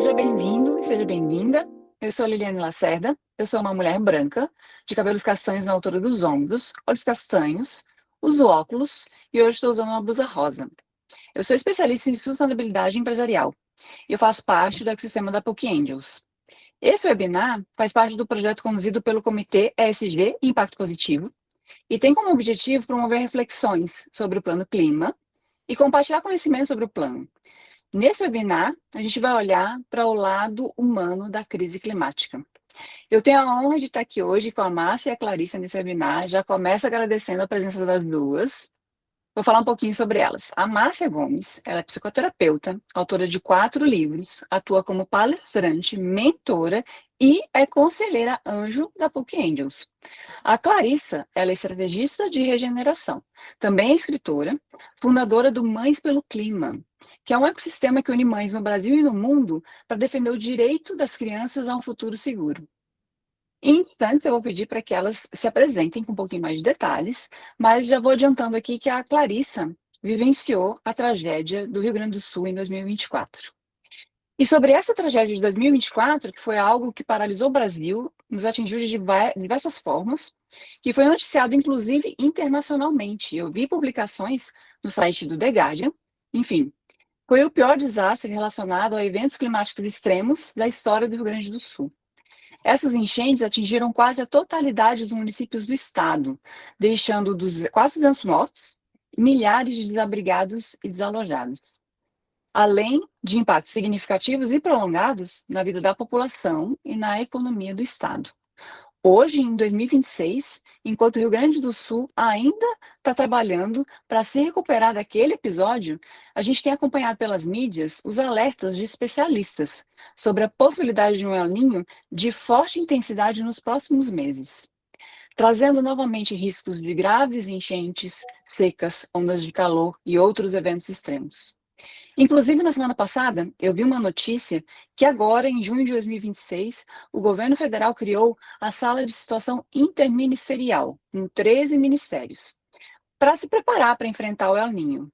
Seja bem-vindo e seja bem-vinda. Eu sou a Liliane Lacerda, eu sou uma mulher branca, de cabelos castanhos na altura dos ombros, olhos castanhos, uso óculos e hoje estou usando uma blusa rosa. Eu sou especialista em sustentabilidade empresarial e eu faço parte do ecossistema da PUC Angels. Esse webinar faz parte do projeto conduzido pelo Comitê ESG Impacto Positivo e tem como objetivo promover reflexões sobre o Plano Clima e compartilhar conhecimento sobre o plano. Nesse webinar, a gente vai olhar para o lado humano da crise climática. Eu tenho a honra de estar aqui hoje com a Márcia e a Clarissa nesse webinar. Já começo agradecendo a presença das duas. Vou falar um pouquinho sobre elas. A Márcia Gomes, ela é psicoterapeuta, autora de 4 livros, atua como palestrante, mentora e é conselheira anjo da PUC Angels. A Clarissa, ela é estrategista de regeneração, também é escritora, fundadora do Mães pelo Clima, que é um ecossistema que une mães no Brasil e no mundo para defender o direito das crianças a um futuro seguro. Em instantes, eu vou pedir para que elas se apresentem com um pouquinho mais de detalhes, mas já vou adiantando aqui que a Clarissa vivenciou a tragédia do Rio Grande do Sul em 2024. E sobre essa tragédia de 2024, que foi algo que paralisou o Brasil, nos atingiu de diversas formas, que foi noticiado inclusive internacionalmente. Eu vi publicações no site do The Guardian, enfim, foi o pior desastre relacionado a eventos climáticos extremos da história do Rio Grande do Sul. Essas enchentes atingiram quase a totalidade dos municípios do estado, deixando quase 200 mortos e milhares de desabrigados e desalojados, além de impactos significativos e prolongados na vida da população e na economia do estado. Hoje, em 2026, enquanto o Rio Grande do Sul ainda está trabalhando para se recuperar daquele episódio, a gente tem acompanhado pelas mídias os alertas de especialistas sobre a possibilidade de um El Niño de forte intensidade nos próximos meses, trazendo novamente riscos de graves enchentes, secas, ondas de calor e outros eventos extremos. Inclusive, na semana passada, eu vi uma notícia que agora, em junho de 2026, o governo federal criou a Sala de Situação Interministerial, com 13 ministérios, para se preparar para enfrentar o El Niño.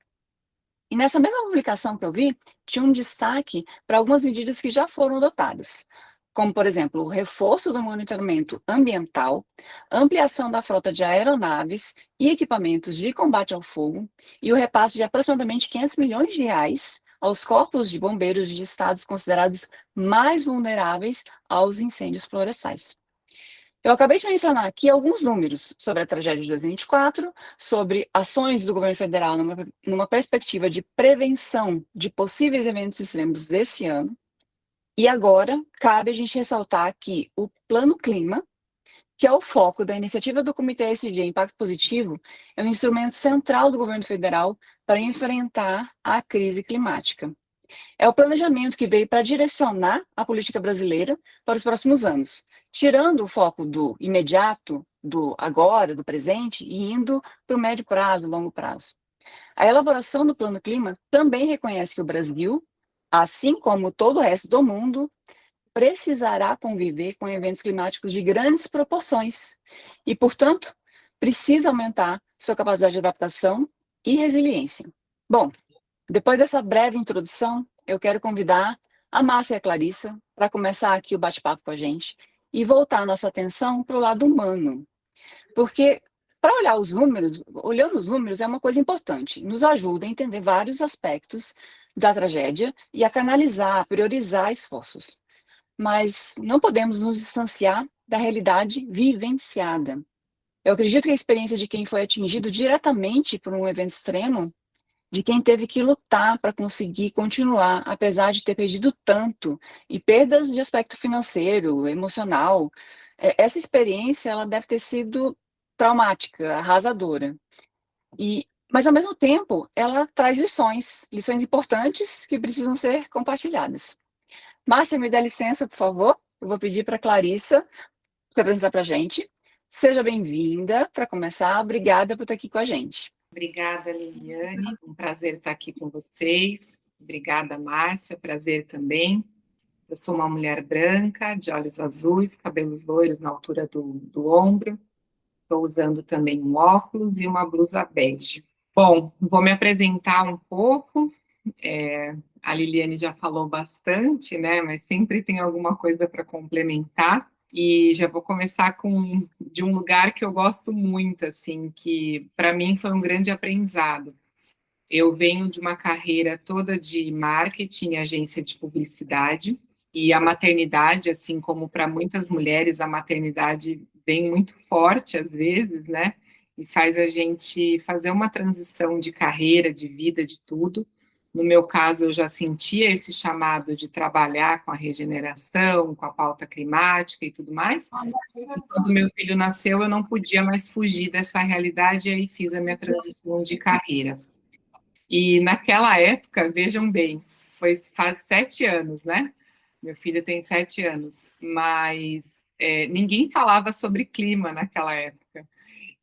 E nessa mesma publicação que eu vi, tinha um destaque para algumas medidas que já foram adotadas, como, por exemplo, o reforço do monitoramento ambiental, ampliação da frota de aeronaves e equipamentos de combate ao fogo e o repasse de aproximadamente 500 milhões de reais aos corpos de bombeiros de estados considerados mais vulneráveis aos incêndios florestais. Eu acabei de mencionar aqui alguns números sobre a tragédia de 2024, sobre ações do governo federal numa perspectiva de prevenção de possíveis eventos extremos desse ano. E agora, cabe a gente ressaltar que o Plano Clima, que é o foco da iniciativa do Comitê ESG Impacto Positivo, é um instrumento central do governo federal para enfrentar a crise climática. É o planejamento que veio para direcionar a política brasileira para os próximos anos, tirando o foco do imediato, do agora, do presente, e indo para o médio prazo, longo prazo. A elaboração do Plano Clima também reconhece que o Brasil, assim como todo o resto do mundo, precisará conviver com eventos climáticos de grandes proporções e, portanto, precisa aumentar sua capacidade de adaptação e resiliência. Bom, depois dessa breve introdução, eu quero convidar a Márcia e a Clarissa para começar aqui o bate-papo com a gente e voltar a nossa atenção para o lado humano. Porque, para olhar os números, olhando os números é uma coisa importante, nos ajuda a entender vários aspectos da tragédia e a canalizar, a priorizar esforços. Mas não podemos nos distanciar da realidade vivenciada. Eu acredito que a experiência de quem foi atingido diretamente por um evento extremo, de quem teve que lutar para conseguir continuar, apesar de ter perdido tanto, e perdas de aspecto financeiro, emocional. Essa experiência ela deve ter sido traumática, arrasadora. Mas, ao mesmo tempo, ela traz lições importantes que precisam ser compartilhadas. Márcia, me dá licença, por favor. Eu vou pedir para a Clarissa se apresentar para a gente. Seja bem-vinda. Para começar, obrigada por estar aqui com a gente. Obrigada, Liliane. Um prazer estar aqui com vocês. Obrigada, Márcia. Prazer também. Eu sou uma mulher branca, de olhos azuis, cabelos loiros na altura do ombro. Estou usando também um óculos e uma blusa bege. Bom, vou me apresentar um pouco. a Liliane já falou bastante, né? Mas sempre tem alguma coisa para complementar. E já vou começar de um lugar que eu gosto muito, assim, que para mim foi um grande aprendizado. Eu venho de uma carreira toda de marketing, agência de publicidade, e a maternidade, assim como para muitas mulheres, a maternidade vem muito forte às vezes, né? E faz a gente fazer uma transição de carreira, de vida, de tudo. No meu caso, eu já sentia esse chamado de trabalhar com a regeneração, com a pauta climática e tudo mais. E quando meu filho nasceu, eu não podia mais fugir dessa realidade, e aí fiz a minha transição de carreira. E naquela época, vejam bem, faz 7 anos, né? Meu filho tem 7 anos, mas ninguém falava sobre clima naquela época.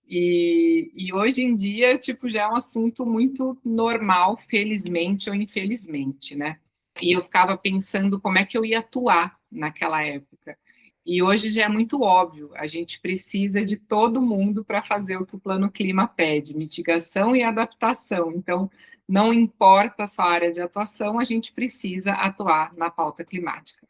E hoje em dia, tipo, já é um assunto muito normal, felizmente ou infelizmente, né? E eu ficava pensando como é que eu ia atuar naquela época. E hoje já é muito óbvio, a gente precisa de todo mundo para fazer o que o Plano Clima pede, mitigação e adaptação. Então, não importa a sua área de atuação, a gente precisa atuar na pauta climática.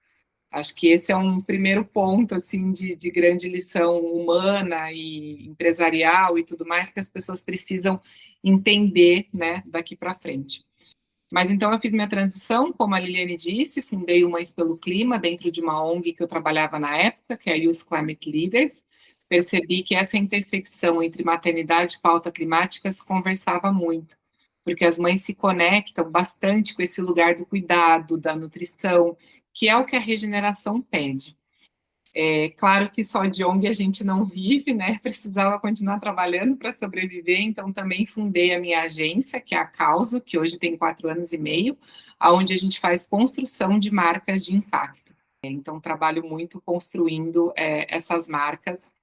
Acho que esse é um primeiro ponto assim de grande lição humana e empresarial e tudo mais que as pessoas precisam entender, né, daqui para frente. Mas então eu fiz minha transição, como a Liliane disse, fundei o Mães pelo Clima dentro de uma ONG que eu trabalhava na época, que é a Youth Climate Leaders. Percebi que essa intersecção entre maternidade e pauta climática se conversava muito, porque as mães se conectam bastante com esse lugar do cuidado, da nutrição, que é o que a regeneração pede. É claro que só de ONG a gente não vive, né? Precisava continuar trabalhando para sobreviver, então também fundei a minha agência, que é a Causo, que hoje tem 4 anos e meio, onde a gente faz construção de marcas de impacto. Então, trabalho muito construindo essas marcas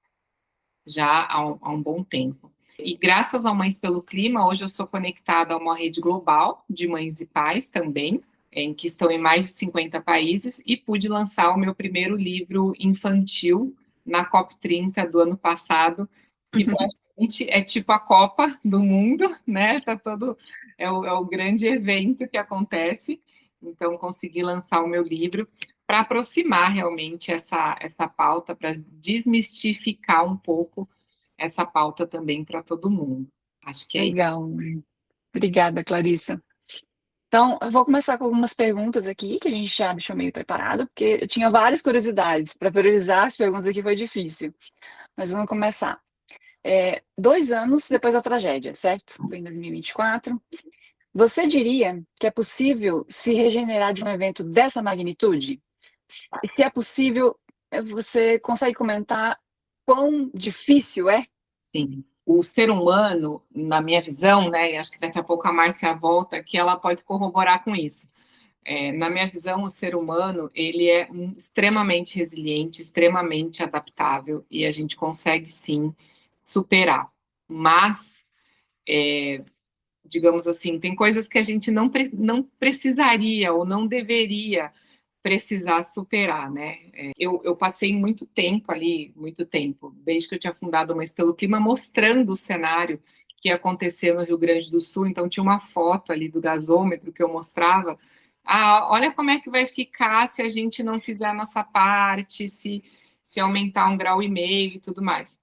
já há um bom tempo. E graças ao Mães pelo Clima, hoje eu sou conectada a uma rede global de mães e pais também, em que estão em mais de 50 países, e pude lançar o meu primeiro livro infantil na COP30 do ano passado, que praticamente é tipo a Copa do Mundo, né? Tá todo, é o grande evento que acontece. Então, consegui lançar o meu livro para aproximar realmente essa pauta, para desmistificar um pouco essa pauta também para todo mundo. Acho que é isso. Legal. Obrigada, Clarissa. Então, eu vou começar com algumas perguntas aqui, que a gente já deixou meio preparado, porque eu tinha várias curiosidades. Para priorizar as perguntas aqui foi difícil. Mas vamos começar. 2 anos depois da tragédia, certo? Foi em 2024. Você diria que é possível se regenerar de um evento dessa magnitude? Se é possível, você consegue comentar quão difícil é? Sim. O ser humano, na minha visão, né, e acho que daqui a pouco a Márcia volta, que ela pode corroborar com isso. Na minha visão, o ser humano, ele é extremamente resiliente, extremamente adaptável, e a gente consegue, sim, superar. Mas, digamos assim, tem coisas que a gente não precisaria ou não deveria precisar superar, né? Eu passei muito tempo ali, muito tempo, desde que eu tinha fundado o Mães pelo Clima, mostrando o cenário que ia acontecer no Rio Grande do Sul. Então, tinha uma foto ali do gasômetro que eu mostrava. Ah, olha como é que vai ficar se a gente não fizer a nossa parte, se aumentar 1,5 graus e tudo mais.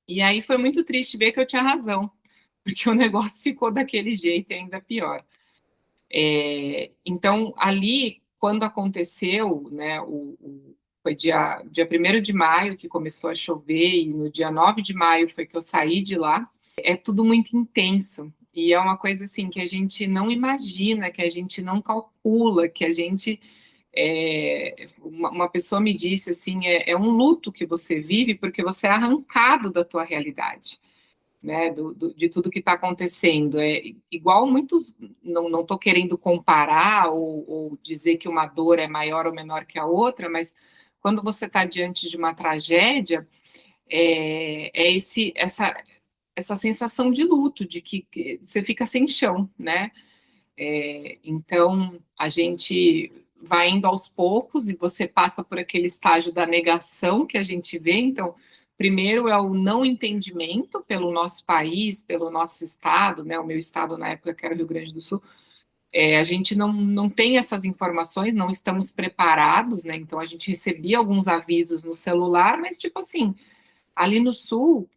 E aí foi muito triste ver que eu tinha razão, porque o negócio ficou daquele jeito e ainda pior. Então, ali, quando aconteceu, né, foi dia 1º de maio que começou a chover, e no dia 9 de maio foi que eu saí de lá. É tudo muito intenso, e é uma coisa assim que a gente não imagina, que a gente não calcula, que a gente... uma pessoa me disse assim, é um luto que você vive porque você é arrancado da tua realidade, né, de tudo que está acontecendo. É igual muitos, não estou querendo comparar ou dizer que uma dor é maior ou menor que a outra, mas quando você está diante de uma tragédia, essa sensação de luto, de que você fica sem chão, né? Então, a gente vai indo aos poucos e você passa por aquele estágio da negação que a gente vê. Então, primeiro é o não entendimento pelo nosso país, pelo nosso estado, né? O meu estado na época, que era o Rio Grande do Sul, A gente não tem essas informações, não estamos preparados, né? Então a gente recebia alguns avisos no celular, mas tipo assim, ali no sul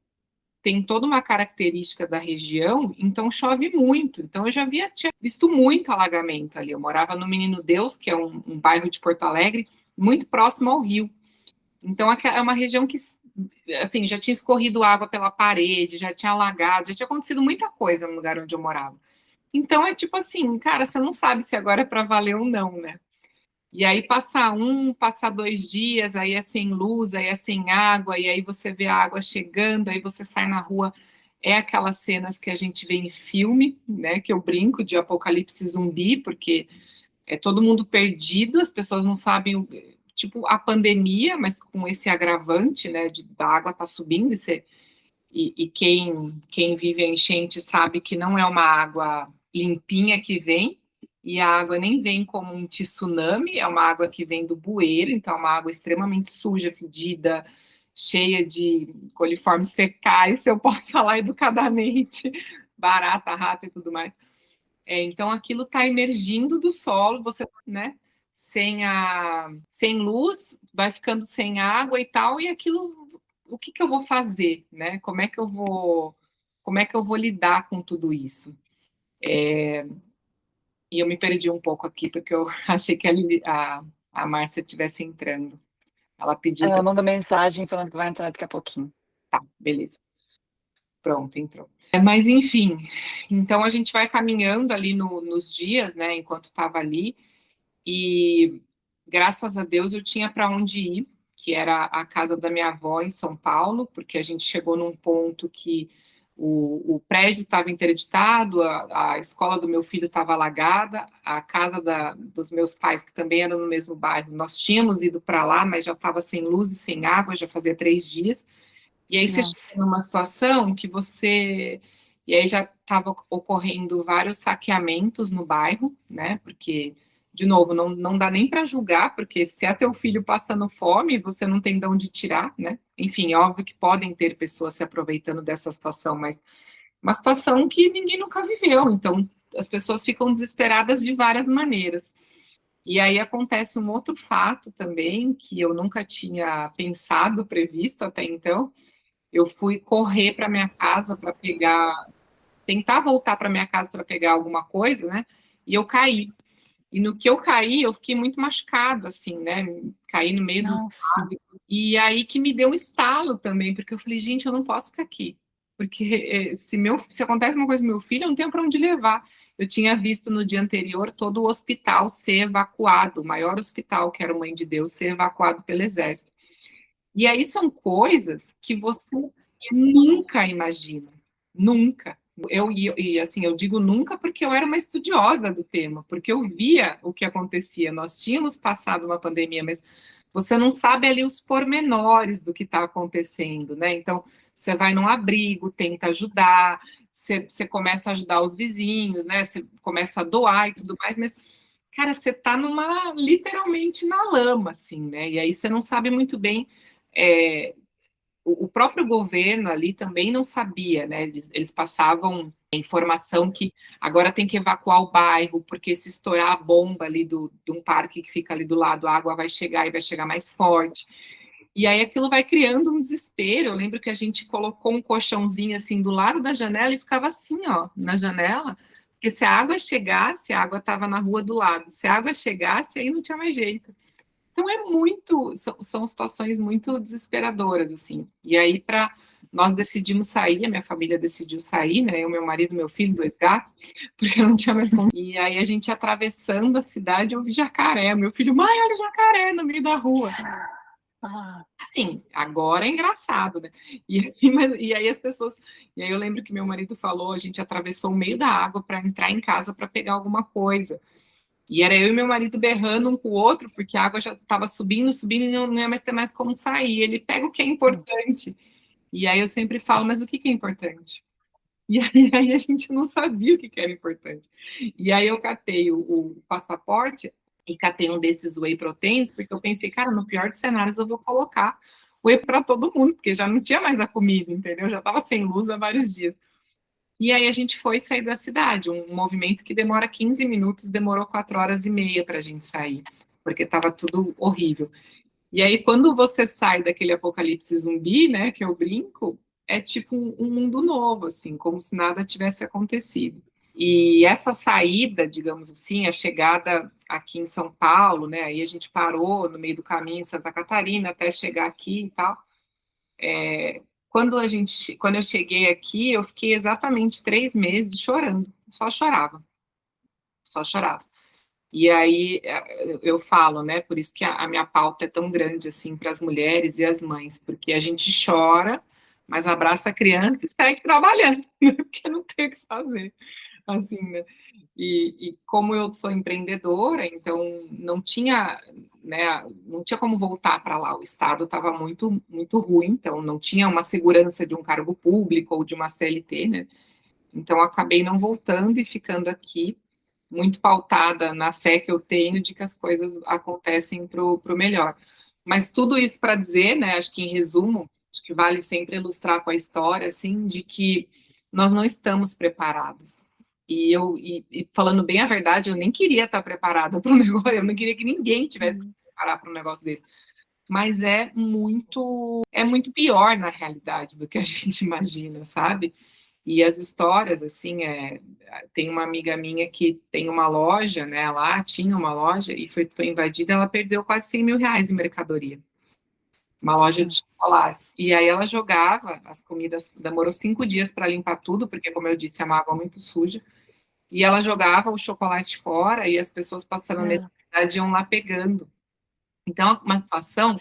tem toda uma característica da região, então chove muito. Então eu tinha visto muito alagamento ali. Eu morava no Menino Deus, que é um bairro de Porto Alegre, muito próximo ao rio. Então é uma região que assim já tinha escorrido água pela parede, já tinha alagado, já tinha acontecido muita coisa no lugar onde eu morava. Então é tipo assim, cara, você não sabe se agora é para valer ou não, né? E aí passa 2 dias, aí é sem luz, aí é sem água, e aí você vê a água chegando, aí você sai na rua, é aquelas cenas que a gente vê em filme, né? Que eu brinco de apocalipse zumbi, porque é todo mundo perdido, as pessoas não sabem, tipo a pandemia, mas com esse agravante, né? Da água tá subindo, e quem vive a enchente sabe que não é uma água limpinha que vem, e a água nem vem como um tsunami, é uma água que vem do bueiro, então é uma água extremamente suja, fedida, cheia de coliformes fecais, se eu posso falar educadamente, barata, rato e tudo mais. Então aquilo está emergindo do solo, você, né, sem luz, vai ficando sem água e tal, e aquilo, o que que eu vou fazer, né? Como é que eu vou lidar com tudo isso? E eu me perdi um pouco aqui, porque eu achei que a Márcia estivesse entrando. Ela pediu Ela para. mandou mensagem falando que vai entrar daqui a pouquinho. Tá, beleza. Pronto, entrou. Mas enfim, então a gente vai caminhando ali nos dias, né, enquanto estava ali, e graças a Deus eu tinha para onde ir, que era a casa da minha avó em São Paulo, porque a gente chegou num ponto que o prédio estava interditado, a escola do meu filho estava alagada, a casa dos meus pais, que também eram no mesmo bairro, nós tínhamos ido para lá, mas já estava sem luz e sem água, já fazia 3 dias. E aí você chega Nossa. numa situação que você. E aí já estava ocorrendo vários saqueamentos no bairro, né? Porque, de novo, não dá nem para julgar, porque se é teu filho passando fome, você não tem de onde tirar, né? Enfim, é óbvio que podem ter pessoas se aproveitando dessa situação, mas uma situação que ninguém nunca viveu, então as pessoas ficam desesperadas de várias maneiras. E aí acontece um outro fato também, que eu nunca tinha pensado, previsto até então. Eu fui correr para minha casa para pegar, tentar voltar para minha casa para pegar alguma coisa, né? E eu caí. E no que eu caí, eu fiquei muito machucada, assim, né? Caí no meio do. Nossa. E aí que me deu um estalo também, porque eu falei, gente, eu não posso ficar aqui. Porque se acontece uma coisa com meu filho, eu não tenho para onde levar. Eu tinha visto no dia anterior todo o hospital ser evacuado, o maior hospital, que era o Mãe de Deus, ser evacuado pelo Exército. E aí são coisas que você nunca imagina, nunca. Assim, eu digo nunca porque eu era uma estudiosa do tema, porque eu via o que acontecia. Nós tínhamos passado uma pandemia, mas você não sabe ali os pormenores do que está acontecendo, né? Então, você vai num abrigo, tenta ajudar, você começa a ajudar os vizinhos, né? Você começa a doar e tudo mais, mas cara, você tá literalmente na lama, assim, né? E aí você não sabe muito bem. é, o próprio governo ali também não sabia, né? Eles passavam informação que agora tem que evacuar o bairro, porque se estourar a bomba ali de um parque que fica ali do lado, a água vai chegar e vai chegar mais forte. E aí aquilo vai criando um desespero. Eu lembro que a gente colocou um colchãozinho assim do lado da janela e ficava assim, ó, na janela, porque se a água chegasse, a água estava na rua do lado. Se a água chegasse, aí não tinha mais jeito. Então são situações muito desesperadoras, assim. E aí, nós decidimos sair, a minha família decidiu sair, né? Eu, meu marido, meu filho, 2 gatos, porque não tinha mais como. E aí a gente atravessando a cidade, eu vi jacaré. Meu filho, mãe, olha o jacaré no meio da rua. Ah, Assim, agora é engraçado, né? E aí as pessoas. E aí eu lembro que meu marido falou, a gente atravessou o meio da água para entrar em casa para pegar alguma coisa. E era eu e meu marido berrando um com o outro, porque a água já estava subindo, subindo, e não ia mais ter mais como sair. Ele pega o que é importante. E aí eu sempre falo, mas o que é importante? E aí a gente não sabia o que era importante. E aí eu catei o passaporte e catei um desses whey proteins, porque eu pensei, cara, no pior dos cenários eu vou colocar whey para todo mundo, porque já não tinha mais a comida, entendeu? Já estava sem luz há vários dias. E aí a gente foi sair da cidade, um movimento que demora 15 minutos, demorou 4 horas e meia para a gente sair, porque estava tudo horrível. E aí, quando você sai daquele apocalipse zumbi, né, que eu brinco, é tipo um mundo novo, assim, como se nada tivesse acontecido. E essa saída, digamos assim, a chegada aqui em São Paulo, né, aí a gente parou no meio do caminho em Santa Catarina até chegar aqui e tal. Quando eu cheguei aqui, eu fiquei exatamente 3 meses chorando, só chorava. E aí eu falo, né? Por isso que a minha pauta é tão grande assim para as mulheres e as mães, porque a gente chora, mas abraça a criança e segue trabalhando, porque não tem o que fazer, assim, né? E como eu sou empreendedora, então não tinha como voltar para lá. O estado estava muito ruim, então não tinha uma segurança de um cargo público ou de uma CLT, né? Então eu acabei não voltando e ficando aqui muito pautada na fé que eu tenho de que as coisas acontecem para o melhor. Mas tudo isso para dizer, né, acho que em resumo, acho que vale sempre ilustrar com a história, assim, de que nós não estamos preparados. E falando bem a verdade, eu nem queria estar preparada para um negócio, eu não queria que ninguém tivesse que se preparar para um negócio desse. Mas é muito pior na realidade do que a gente imagina, sabe? E as histórias, assim, tem uma amiga minha que tem uma loja, né, lá tinha uma loja e foi invadida, ela perdeu quase 100 mil reais em mercadoria, uma loja de chocolates. E aí ela jogava as comidas, demorou 5 dias para limpar tudo, porque, como eu disse, é uma água muito suja, e ela jogava o chocolate fora e as pessoas passando necessidade iam lá pegando. Então, é uma situação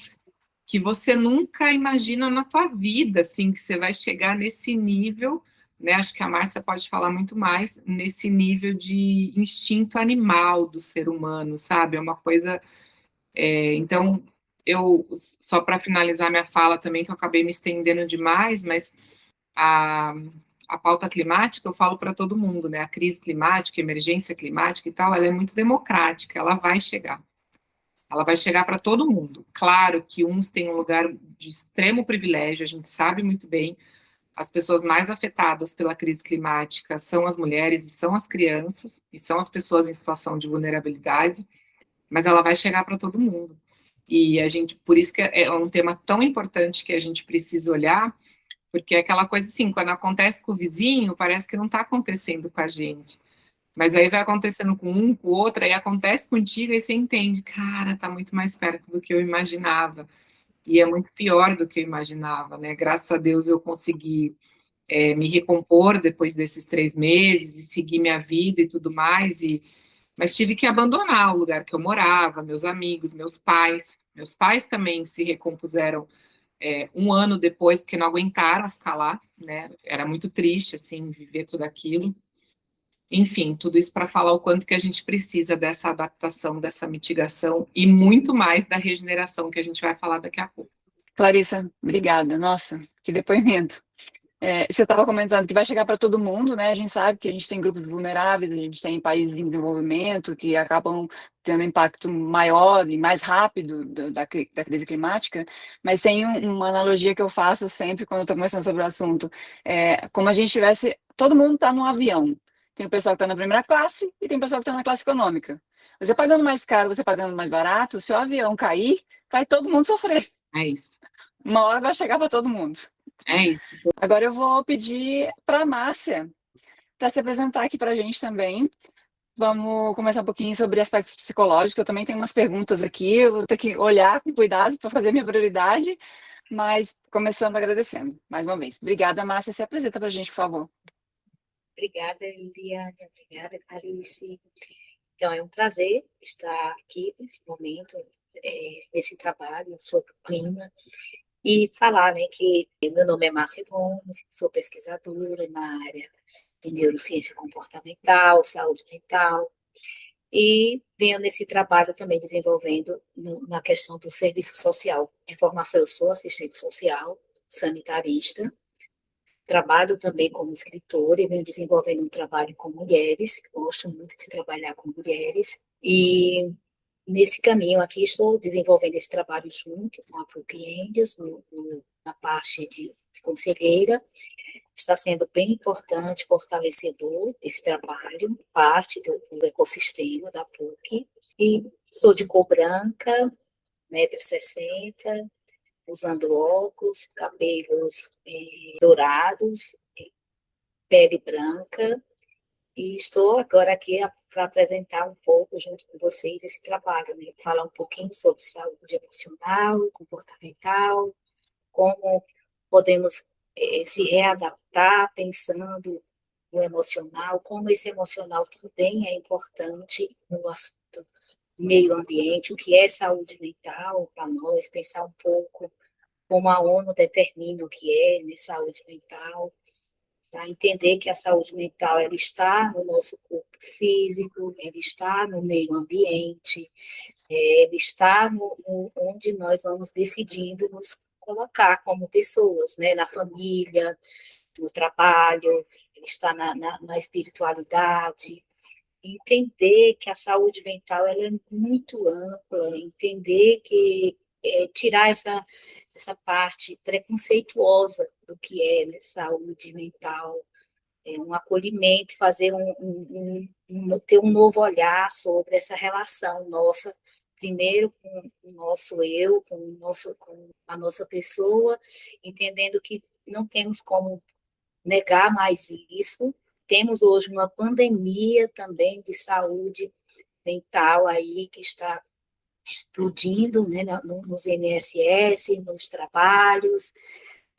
que você nunca imagina na tua vida, assim, que você vai chegar nesse nível, né? Acho que a Márcia pode falar muito mais nesse nível de instinto animal do ser humano, sabe? É uma coisa. Então, eu só para finalizar minha fala também, que eu acabei me estendendo demais, mas a, a pauta climática eu falo para todo mundo, né? A crise climática, emergência climática e tal, ela é muito democrática, ela vai chegar. Ela vai chegar para todo mundo. Claro que uns têm um lugar de extremo privilégio, a gente sabe muito bem. As pessoas mais afetadas pela crise climática são as mulheres e são as crianças, e são as pessoas em situação de vulnerabilidade, mas ela vai chegar para todo mundo. E a gente, por isso que é um tema tão importante que a gente precisa olhar, porque é aquela coisa assim, quando acontece com o vizinho, parece que não está acontecendo com a gente. Mas aí vai acontecendo com um, com o outro, aí acontece contigo, e você entende, cara, tá muito mais perto do que eu imaginava. E é muito pior do que eu imaginava, né? Graças a Deus eu consegui me recompor depois desses 3 meses e seguir minha vida e tudo mais. Mas tive que abandonar o lugar que eu morava, meus amigos, meus pais. Meus pais também se recompuseram um ano depois, porque não aguentaram ficar lá, né? Era muito triste, assim, viver tudo aquilo. Enfim, tudo isso para falar o quanto que a gente precisa dessa adaptação, dessa mitigação e muito mais da regeneração que a gente vai falar daqui a pouco. Clarissa, obrigada. Nossa, que depoimento. Você estava comentando que vai chegar para todo mundo, né? A gente sabe que a gente tem grupos vulneráveis, a gente tem países em desenvolvimento que acabam tendo impacto maior e mais rápido da crise climática, mas tem uma analogia que eu faço sempre quando eu estou conversando sobre o assunto. Como a gente tivesse. Todo mundo está num avião. Tem o pessoal que está na primeira classe e tem o pessoal que está na classe econômica. Você pagando mais caro, você pagando mais barato, se o avião cair, vai todo mundo sofrer. É isso. Uma hora vai chegar para todo mundo. É isso. Agora eu vou pedir para a Márcia para se apresentar aqui para a gente também. Vamos começar um pouquinho sobre aspectos psicológicos. Eu também tenho umas perguntas aqui, eu vou ter que olhar com cuidado para fazer minha prioridade, mas começando agradecendo, mais uma vez. Obrigada, Márcia. Se apresenta para a gente, por favor. Obrigada, Liliane. Obrigada, Clarice. Então, é um prazer estar aqui nesse momento, nesse trabalho sobre o clima, e falar, né, que meu nome é Márcia Gomes, sou pesquisadora na área de neurociência comportamental, saúde mental, e venho nesse trabalho também desenvolvendo na questão do serviço social. De formação, eu sou assistente social, sanitarista, trabalho também como escritora e venho desenvolvendo um trabalho com mulheres, gosto muito de trabalhar com mulheres, e nesse caminho aqui estou desenvolvendo esse trabalho junto com a PUC Angels, na parte de conselheira, está sendo bem importante, fortalecedor esse trabalho, parte do ecossistema da PUC. E sou de cor branca, 1,60 m, usando óculos, cabelos dourados, pele branca, e estou agora aqui para apresentar um pouco, junto com vocês, esse trabalho, né? Falar um pouquinho sobre saúde emocional, comportamental, como podemos se readaptar pensando no emocional, como esse emocional também é importante no assunto meio ambiente, o que é saúde mental para nós, pensar um pouco como a ONU determina o que é, né, saúde mental, tá? Entender que a saúde mental ela está no nosso corpo físico, ela está no meio ambiente, ela está onde nós vamos decidindo nos colocar como pessoas, né, na família, no trabalho, ele está na espiritualidade. Entender que a saúde mental ela é muito ampla, entender que tirar essa parte preconceituosa do que é, né, saúde mental, um acolhimento, fazer ter um novo olhar sobre essa relação nossa, primeiro com o nosso eu, com a nossa pessoa, entendendo que não temos como negar mais isso. Temos hoje uma pandemia também de saúde mental aí que está explodindo, né, nos INSS, nos trabalhos,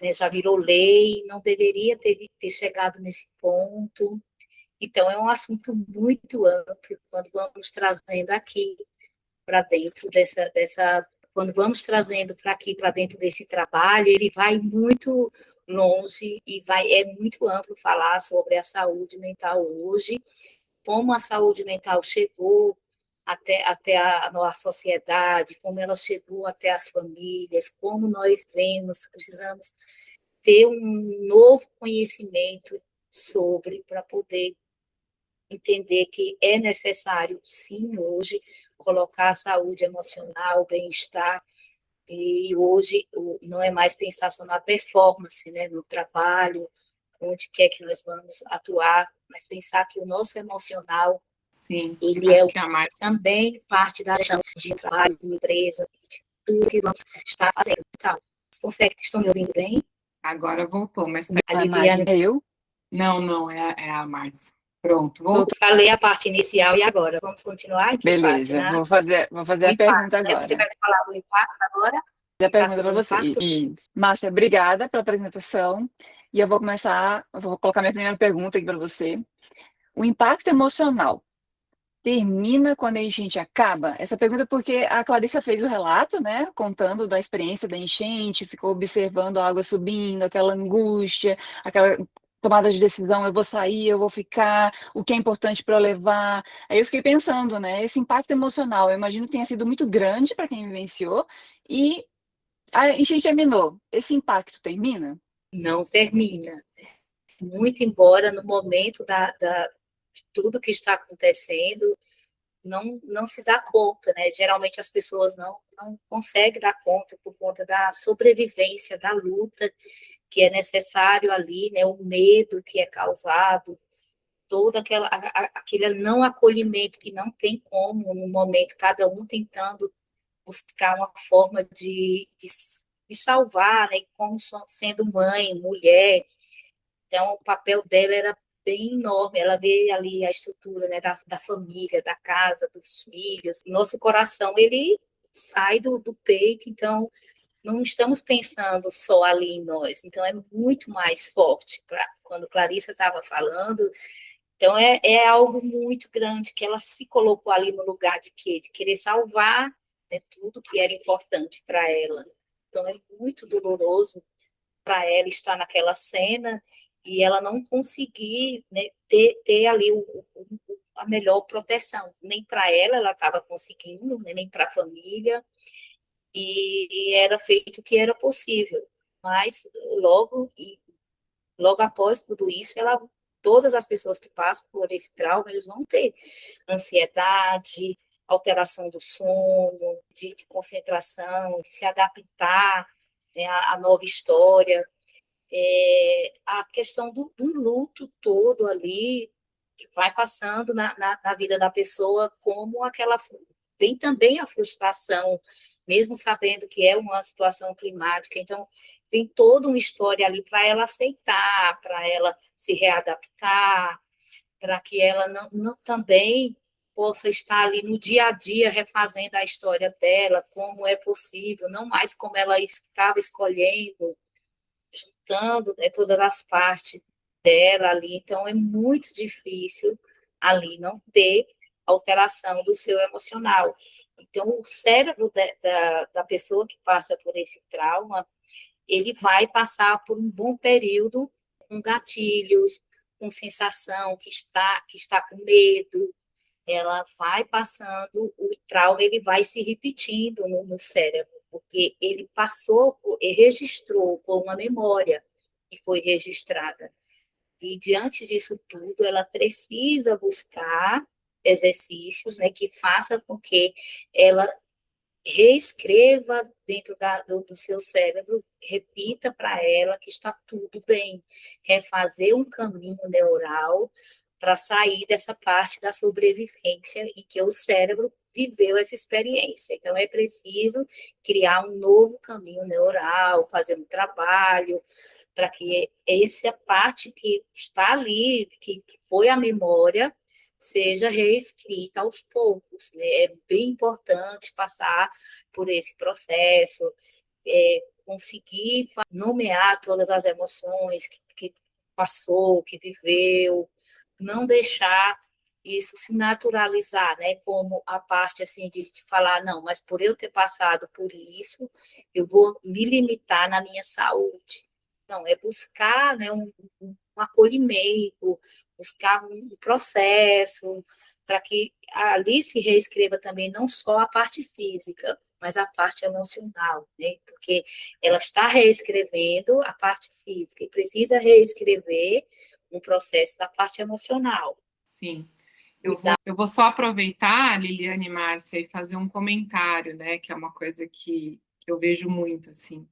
né, já virou lei, não deveria ter chegado nesse ponto. Então, é um assunto muito amplo, quando vamos trazendo aqui para dentro quando vamos trazendo para aqui, para dentro desse trabalho, ele vai muito longe e é muito amplo falar sobre a saúde mental hoje, como a saúde mental chegou até a nossa sociedade, como ela chegou até as famílias, como nós vemos, precisamos ter um novo conhecimento sobre, para poder entender que é necessário, sim, hoje, colocar a saúde emocional, o bem-estar, e hoje não é mais pensar só na performance, né, no trabalho, onde quer que nós vamos atuar, mas pensar que o nosso emocional, Sim, ele acho que a Márcia... também parte da gestão de trabalho, de empresa, tudo que vamos estar fazendo. Então, estão me ouvindo bem? Agora voltou, mas tá... A imagem é eu? Não, é a Márcia. Pronto, voltou. Falei a parte inicial e agora? Vamos continuar? Que Beleza, parte, né? vou fazer a Impacto, pergunta né? Você agora. vai falar do impacto agora? Fazer a pergunta Sobre para o você. impacto? Isso. Márcia, obrigada pela apresentação. E eu vou colocar minha primeira pergunta aqui para você. O impacto emocional termina quando a enchente acaba? Essa pergunta é porque a Clarissa fez o relato, né, contando da experiência da enchente, ficou observando a água subindo, aquela angústia, aquela tomada de decisão, eu vou sair, eu vou ficar, o que é importante para eu levar. Aí eu fiquei pensando, né, esse impacto emocional, eu imagino que tenha sido muito grande para quem vivenciou, e a enchente terminou. Esse impacto termina? Não termina. Muito embora no momento de tudo que está acontecendo, não se dá conta, né? Geralmente as pessoas não conseguem dar conta por conta da sobrevivência, da luta que é necessário ali, né? O medo que é causado, todo aquele não acolhimento que não tem como, no momento, cada um tentando buscar uma forma de salvar, né? Como sendo mãe, mulher. Então, o papel dela era bem enorme. Ela vê ali a estrutura, né, da família, da casa, dos filhos. Nosso coração, ele sai do peito, então não estamos pensando só ali em nós. Então, é muito mais forte. Quando Clarissa estava falando, então é algo muito grande que ela se colocou ali no lugar de quê? De querer salvar, né, tudo que era importante para ela. Então, é muito doloroso para ela estar naquela cena e ela não conseguir, né, ter ali a melhor proteção. Nem para ela estava conseguindo, né, nem para a família, e era feito o que era possível. Mas logo após tudo isso, todas as pessoas que passam por esse trauma, eles vão ter ansiedade, alteração do sono, de concentração, de se adaptar, né, à nova história. a questão do luto todo ali, que vai passando na vida da pessoa, como aquela. Tem também a frustração, mesmo sabendo que é uma situação climática, então tem toda uma história ali para ela aceitar, para ela se readaptar, para que ela não também possa estar ali no dia a dia refazendo a história dela, como é possível, não mais como ela estava escolhendo, juntando, né, todas as partes dela ali. Então, é muito difícil ali não ter alteração do seu emocional. Então, o cérebro da pessoa que passa por esse trauma, ele vai passar por um bom período com gatilhos, com sensação que está com medo. Ela vai passando, o trauma ele vai se repetindo no cérebro, porque ele passou, ele registrou, foi uma memória que foi registrada. E diante disso tudo, ela precisa buscar exercícios, né, que faça com que ela reescreva dentro do seu cérebro, repita para ela que está tudo bem, refazer um caminho neural para sair dessa parte da sobrevivência em que o cérebro viveu essa experiência. Então, é preciso criar um novo caminho neural, fazer um trabalho, para que essa parte que está ali, que foi a memória, seja reescrita aos poucos, né? É bem importante passar por esse processo, conseguir nomear todas as emoções que passou, que viveu, não deixar isso se naturalizar, né? Como a parte assim de falar, não, mas por eu ter passado por isso, eu vou me limitar na minha saúde. Não, é buscar, né, um acolhimento, buscar um processo, para que ali se reescreva também não só a parte física, mas a parte emocional, né? Porque ela está reescrevendo a parte física e precisa reescrever um processo da parte emocional. Sim. Eu vou só aproveitar, Liliane e Márcia, e fazer um comentário, né, que é uma coisa que eu vejo muito, assim.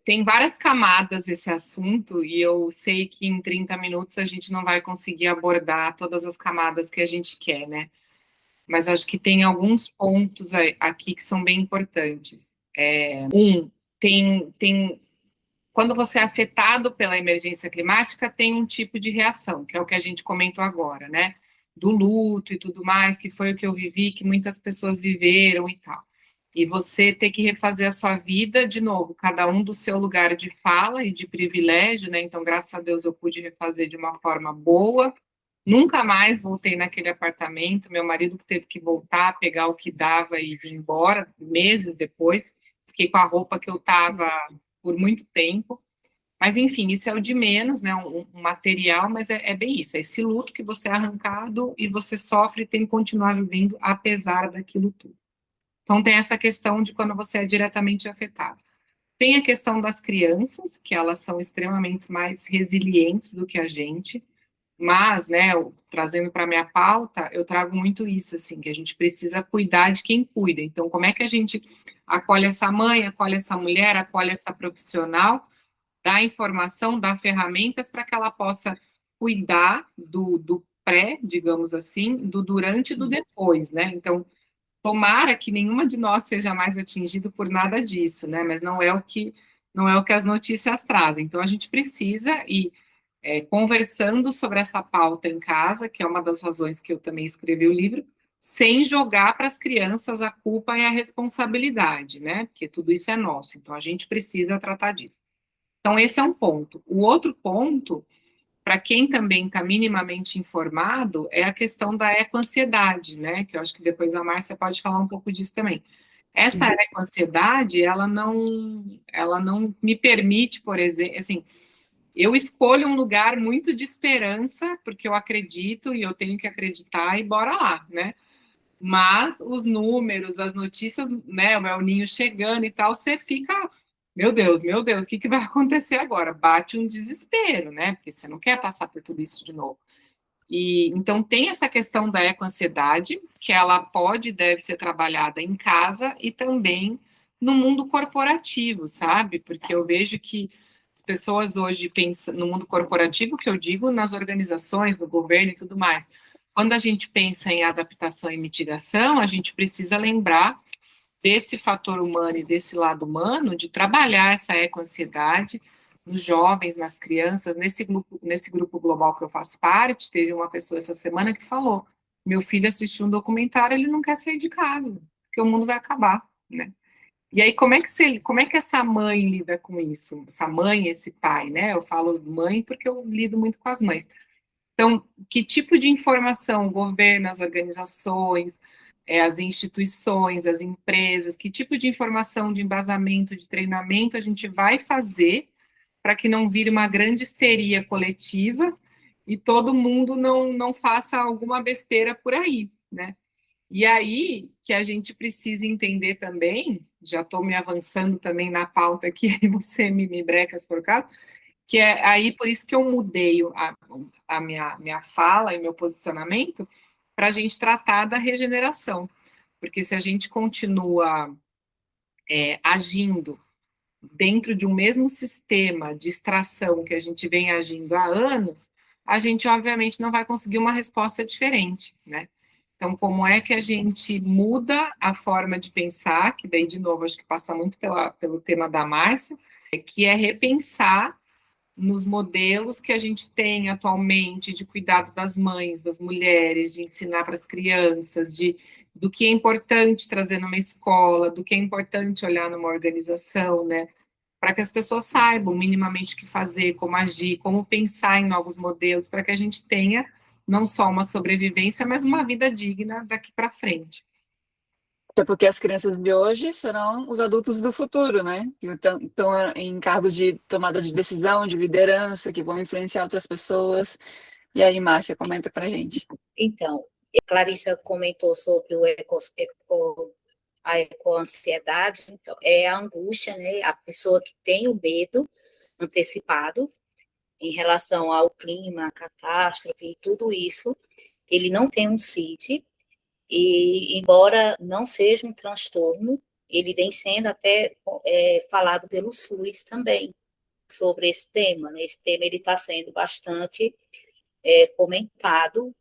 Tem várias camadas esse assunto, e eu sei que em 30 minutos a gente não vai conseguir abordar todas as camadas que a gente quer, né? Mas acho que tem alguns pontos aqui que são bem importantes. Tem quando você é afetado pela emergência climática, tem um tipo de reação, que é o que a gente comentou agora, né? Do luto e tudo mais, que foi o que eu vivi, que muitas pessoas viveram e tal. E você ter que refazer a sua vida de novo, cada um do seu lugar de fala e de privilégio, né? Então, graças a Deus, eu pude refazer de uma forma boa. Nunca mais voltei naquele apartamento. Meu marido teve que voltar, pegar o que dava e vir embora, meses depois. Fiquei com a roupa que eu estava por muito tempo. Mas, enfim, isso é o de menos, né? Um material, mas é bem isso. É esse luto que você é arrancado e você sofre e tem que continuar vivendo apesar daquilo tudo. Então, tem essa questão de quando você é diretamente afetado. Tem a questão das crianças, que elas são extremamente mais resilientes do que a gente, mas, né, trazendo para a minha pauta, eu trago muito isso, assim, que a gente precisa cuidar de quem cuida. Então, como é que a gente acolhe essa mãe, acolhe essa mulher, acolhe essa profissional, dá informação, dá ferramentas para que ela possa cuidar do pré, digamos assim, do durante e do depois, né? Então, tomara que nenhuma de nós seja mais atingido por nada disso, né? Mas não é o que as notícias trazem. Então, a gente precisa ir conversando sobre essa pauta em casa, que é uma das razões que eu também escrevi o livro, sem jogar para as crianças a culpa e a responsabilidade, né? Porque tudo isso é nosso. Então, a gente precisa tratar disso. Então, esse é um ponto. O outro ponto, para quem também está minimamente informado, é a questão da ecoansiedade, né? Que eu acho que depois a Márcia pode falar um pouco disso também. Essa ecoansiedade, ela não me permite, por exemplo, assim, eu escolho um lugar muito de esperança, porque eu acredito e eu tenho que acreditar e bora lá, né? Mas os números, as notícias, né, o El Ninho chegando e tal, você fica, meu Deus, o que vai acontecer agora? Bate um desespero, né? Porque você não quer passar por tudo isso de novo. E então tem essa questão da ecoansiedade, que ela pode e deve ser trabalhada em casa e também no mundo corporativo, sabe? Porque eu vejo que As pessoas hoje pensam no mundo corporativo, que eu digo, nas organizações, no governo e tudo mais. Quando a gente pensa em adaptação e mitigação, a gente precisa lembrar desse fator humano e desse lado humano, de trabalhar essa ecoansiedade nos jovens, nas crianças, nesse grupo global que eu faço parte. Teve uma pessoa essa semana que falou: meu filho assistiu um documentário, ele não quer sair de casa, porque o mundo vai acabar, né? E aí, como é que essa mãe lida com isso? Essa mãe, esse pai, né? Eu falo mãe porque eu lido muito com as mães. Então, que tipo de informação o governo, as organizações, as instituições, as empresas, que tipo de informação de embasamento, de treinamento a gente vai fazer para que não vire uma grande histeria coletiva e todo mundo não faça alguma besteira por aí, né? E aí que a gente precisa entender também, já estou me avançando também na pauta aqui, e você me breca se for o caso, que é aí por isso que eu mudei a minha fala e meu posicionamento para a gente tratar da regeneração. Porque se a gente continua agindo dentro de um mesmo sistema de extração que a gente vem agindo há anos, a gente obviamente não vai conseguir uma resposta diferente, né? Então, como é que a gente muda a forma de pensar, que daí, de novo, acho que passa muito pelo tema da Márcia, que é repensar nos modelos que a gente tem atualmente de cuidado das mães, das mulheres, de ensinar para as crianças, do que é importante trazer numa escola, do que é importante olhar numa organização, né? Para que as pessoas saibam minimamente o que fazer, como agir, como pensar em novos modelos, para que a gente tenha não só uma sobrevivência, mas uma vida digna daqui para frente. Até porque as crianças de hoje serão os adultos do futuro, né? Que estão em cargos de tomada de decisão, de liderança, que vão influenciar outras pessoas. E aí, Márcia, comenta pra gente. Então, a Clarissa comentou sobre a ecoansiedade, então, é a angústia, né? A pessoa que tem o medo antecipado em relação ao clima, a catástrofe e tudo isso, ele não tem um CID, e embora não seja um transtorno, ele vem sendo até falado pelo SUS também sobre esse tema, né? Esse tema ele está sendo bastante comentado,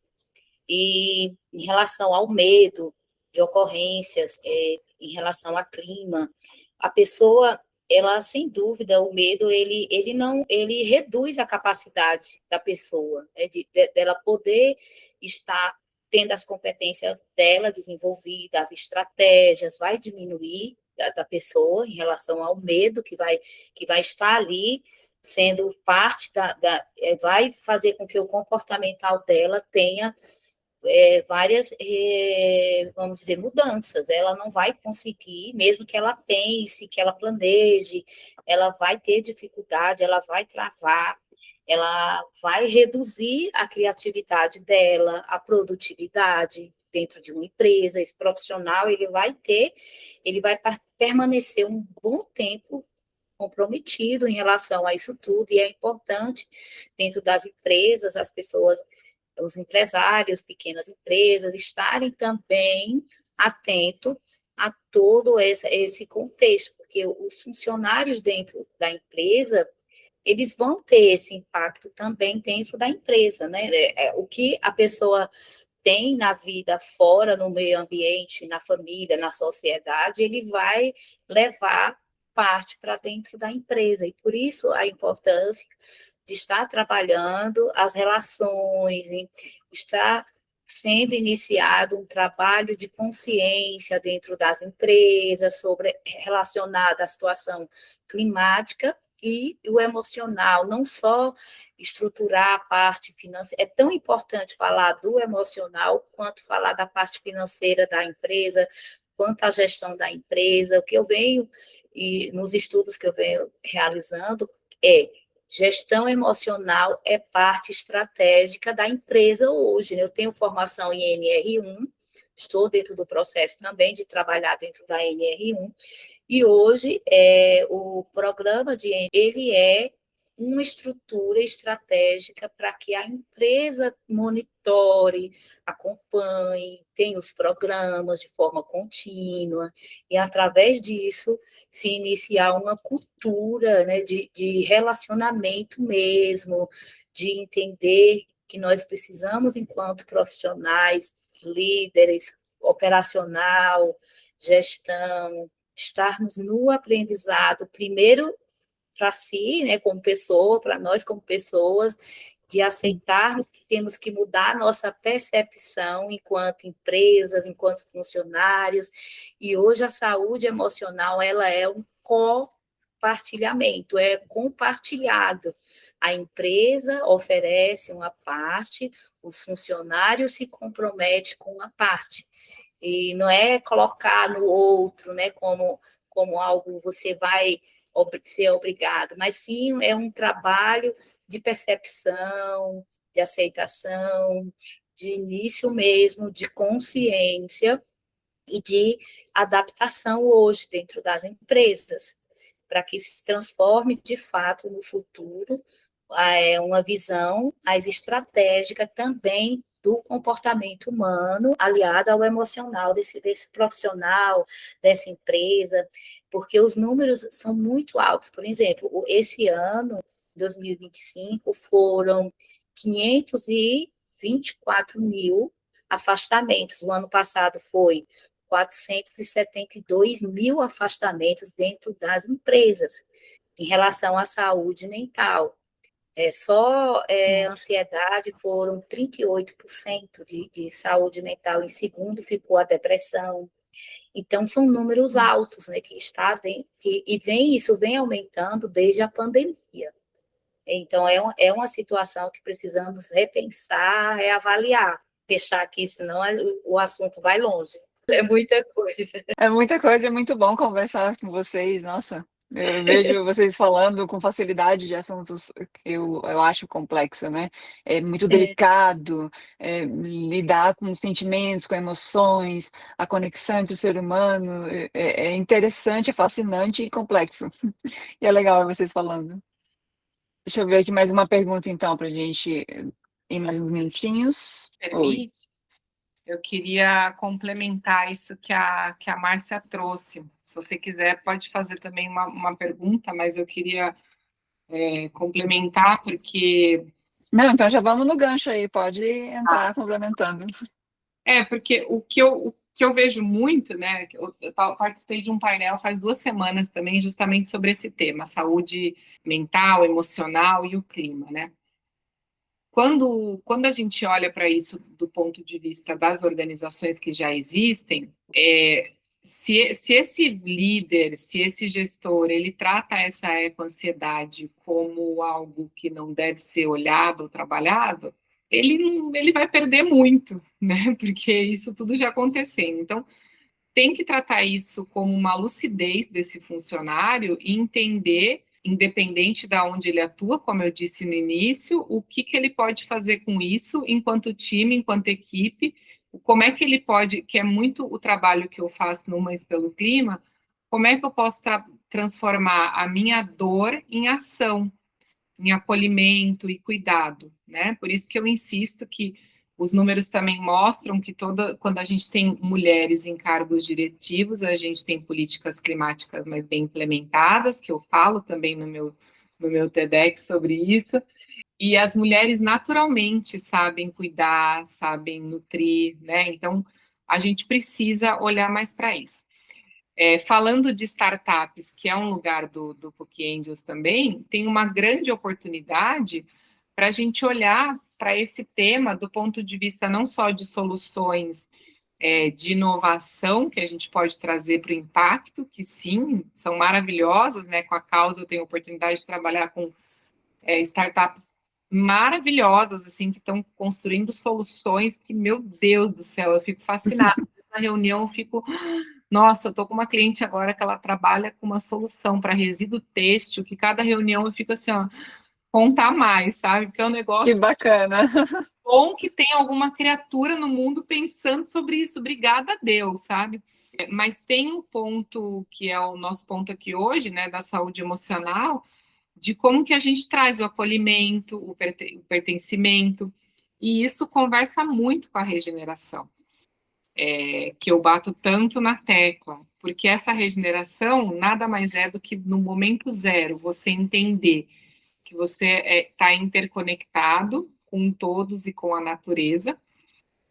e em relação ao medo de ocorrências, em relação ao clima, a pessoa, ela, sem dúvida, o medo, ele reduz a capacidade da pessoa, né, dela poder estar tendo as competências dela desenvolvidas, as estratégias, vai diminuir da pessoa em relação ao medo que vai estar ali sendo parte vai fazer com que o comportamental dela tenha várias, vamos dizer, mudanças. Ela não vai conseguir, mesmo que ela pense, que ela planeje, ela vai ter dificuldade, ela vai travar, ela vai reduzir a criatividade dela, a produtividade dentro de uma empresa. Esse profissional, ele vai permanecer um bom tempo comprometido em relação a isso tudo, e é importante, dentro das empresas, as pessoas, os empresários, pequenas empresas, estarem também atentos a todo esse contexto, porque os funcionários dentro da empresa, eles vão ter esse impacto também dentro da empresa, né? O que a pessoa tem na vida fora, no meio ambiente, na família, na sociedade, ele vai levar parte para dentro da empresa, e por isso a importância de estar trabalhando as relações, estar sendo iniciado um trabalho de consciência dentro das empresas sobre relacionada à situação climática e o emocional, não só estruturar a parte financeira. É tão importante falar do emocional quanto falar da parte financeira da empresa, quanto à gestão da empresa. O que eu venho, e nos estudos que eu venho realizando, gestão emocional é parte estratégica da empresa hoje, né? Eu tenho formação em NR1, estou dentro do processo também de trabalhar dentro da NR1, e hoje o programa ele é uma estrutura estratégica para que a empresa monitore, acompanhe, tenha os programas de forma contínua, e através disso se iniciar uma cultura, né, de relacionamento mesmo, de entender que nós precisamos, enquanto profissionais, líderes, operacional, gestão, estarmos no aprendizado, primeiro para si, né, como pessoa, para nós como pessoas, de aceitarmos que temos que mudar nossa percepção enquanto empresas, enquanto funcionários, e hoje a saúde emocional, ela é um compartilhamento, é compartilhado. A empresa oferece uma parte, os funcionários se comprometem com uma parte, e não é colocar no outro, né, como algo você vai ser obrigado, mas sim é um trabalho de percepção, de aceitação, de início mesmo, de consciência e de adaptação hoje dentro das empresas, para que se transforme de fato no futuro uma visão mais estratégica também do comportamento humano, aliado ao emocional desse profissional, dessa empresa, porque os números são muito altos. Por exemplo, esse ano, 2025, foram 524 mil afastamentos. O ano passado foi 472 mil afastamentos dentro das empresas em relação à saúde mental. Só ansiedade foram 38% de saúde mental, em segundo ficou a depressão. Então, são números altos, né, que está dentro, isso vem aumentando desde a pandemia. Então, é uma situação que precisamos repensar, reavaliar, fechar aqui, senão o assunto vai longe. É muita coisa. É muita coisa, é muito bom conversar com vocês, nossa. Eu vejo vocês falando com facilidade de assuntos que eu acho complexo, né? É muito delicado, lidar com sentimentos, com emoções, a conexão entre o ser humano, é interessante, é fascinante e complexo. E é legal vocês falando. Deixa eu ver aqui mais uma pergunta então para a gente ir mais uns minutinhos. Oi. Permite? Eu queria complementar isso que a Márcia trouxe. Se você quiser, pode fazer também uma pergunta, mas eu queria complementar, porque... Não, então já vamos no gancho aí, pode entrar complementando. Porque o que eu vejo muito, né, eu participei de um painel faz 2 semanas também, justamente sobre esse tema, saúde mental, emocional e o clima, né? Quando a gente olha para isso do ponto de vista das organizações que já existem, se esse líder, se esse gestor, ele trata essa eco-ansiedade como algo que não deve ser olhado ou trabalhado, ele vai perder muito, né? Porque isso tudo já acontecendo. Então, tem que tratar isso como uma lucidez desse funcionário e entender, independente de onde ele atua, como eu disse no início, o que ele pode fazer com isso enquanto time, enquanto equipe, como é que ele pode, que é muito o trabalho que eu faço no Mães pelo Clima, como é que eu posso transformar a minha dor em ação, em acolhimento e cuidado, né? Por isso que eu insisto que os números também mostram que quando a gente tem mulheres em cargos diretivos, a gente tem políticas climáticas mais bem implementadas, que eu falo também no meu TEDx sobre isso, e as mulheres naturalmente sabem cuidar, sabem nutrir, né? Então, a gente precisa olhar mais para isso. Falando de startups, que é um lugar do PUC Angels também, tem uma grande oportunidade para a gente olhar para esse tema do ponto de vista não só de soluções de inovação que a gente pode trazer para o impacto, que sim, são maravilhosas, né? Com a causa eu tenho a oportunidade de trabalhar com startups maravilhosas, assim, que estão construindo soluções que, meu Deus do céu, eu fico fascinada. Na reunião eu fico... Nossa, eu estou com uma cliente agora que ela trabalha com uma solução para resíduo têxtil, que cada reunião eu fico assim, ó, contar mais, sabe? Porque é um Que negócio bacana. bom que tem alguma criatura no mundo pensando sobre isso. Obrigada a Deus, sabe? Mas tem um ponto que é o nosso ponto aqui hoje, né, da saúde emocional, de como que a gente traz o acolhimento, o pertencimento, e isso conversa muito com a regeneração, que eu bato tanto na tecla, porque essa regeneração nada mais é do que no momento zero, você entender que você está interconectado com todos e com a natureza,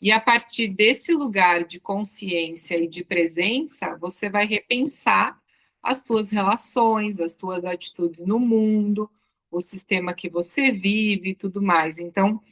e a partir desse lugar de consciência e de presença, você vai repensar as tuas relações, as tuas atitudes no mundo, o sistema que você vive e tudo mais. Então,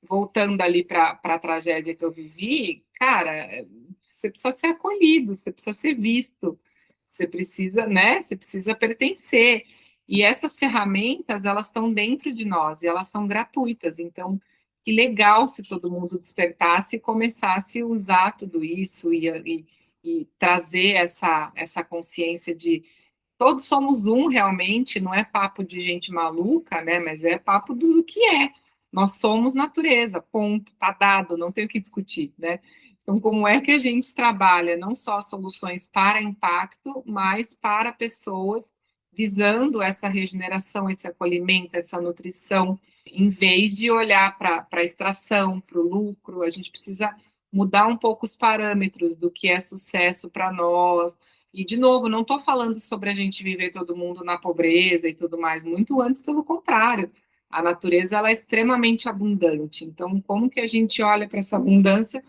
voltando ali para a tragédia que eu vivi, cara, você precisa ser acolhido, você precisa ser visto, você precisa, né? Você precisa pertencer. E essas ferramentas, elas estão dentro de nós e elas são gratuitas. Então, que legal se todo mundo despertasse e começasse a usar tudo isso e trazer essa consciência de todos somos um realmente, não é papo de gente maluca, né? Mas é papo do que é. Nós somos natureza, ponto, tá dado, não tem o que discutir, né? Então, como é que a gente trabalha não só soluções para impacto, mas para pessoas visando essa regeneração, esse acolhimento, essa nutrição, em vez de olhar para a extração, para o lucro, a gente precisa mudar um pouco os parâmetros do que é sucesso para nós, e, de novo, não estou falando sobre a gente viver todo mundo na pobreza e tudo mais, muito antes, pelo contrário. A natureza ela é extremamente abundante. Então, como que a gente olha para essa abundância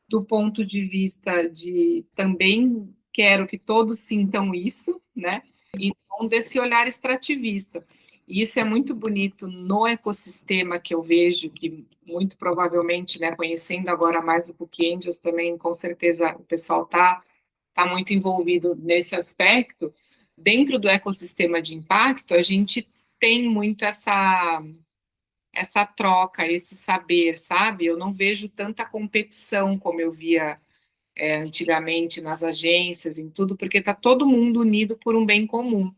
do ponto de vista de também quero que todos sintam isso, né? E não desse olhar extrativista. E isso é muito bonito no ecossistema que eu vejo, que muito provavelmente, né, conhecendo agora mais o Book Angels também, com certeza o pessoal está muito envolvido nesse aspecto, dentro do ecossistema de impacto, a gente tem muito essa troca, esse saber, sabe? Eu não vejo tanta competição como eu via antigamente nas agências, em tudo, porque está todo mundo unido por um bem comum.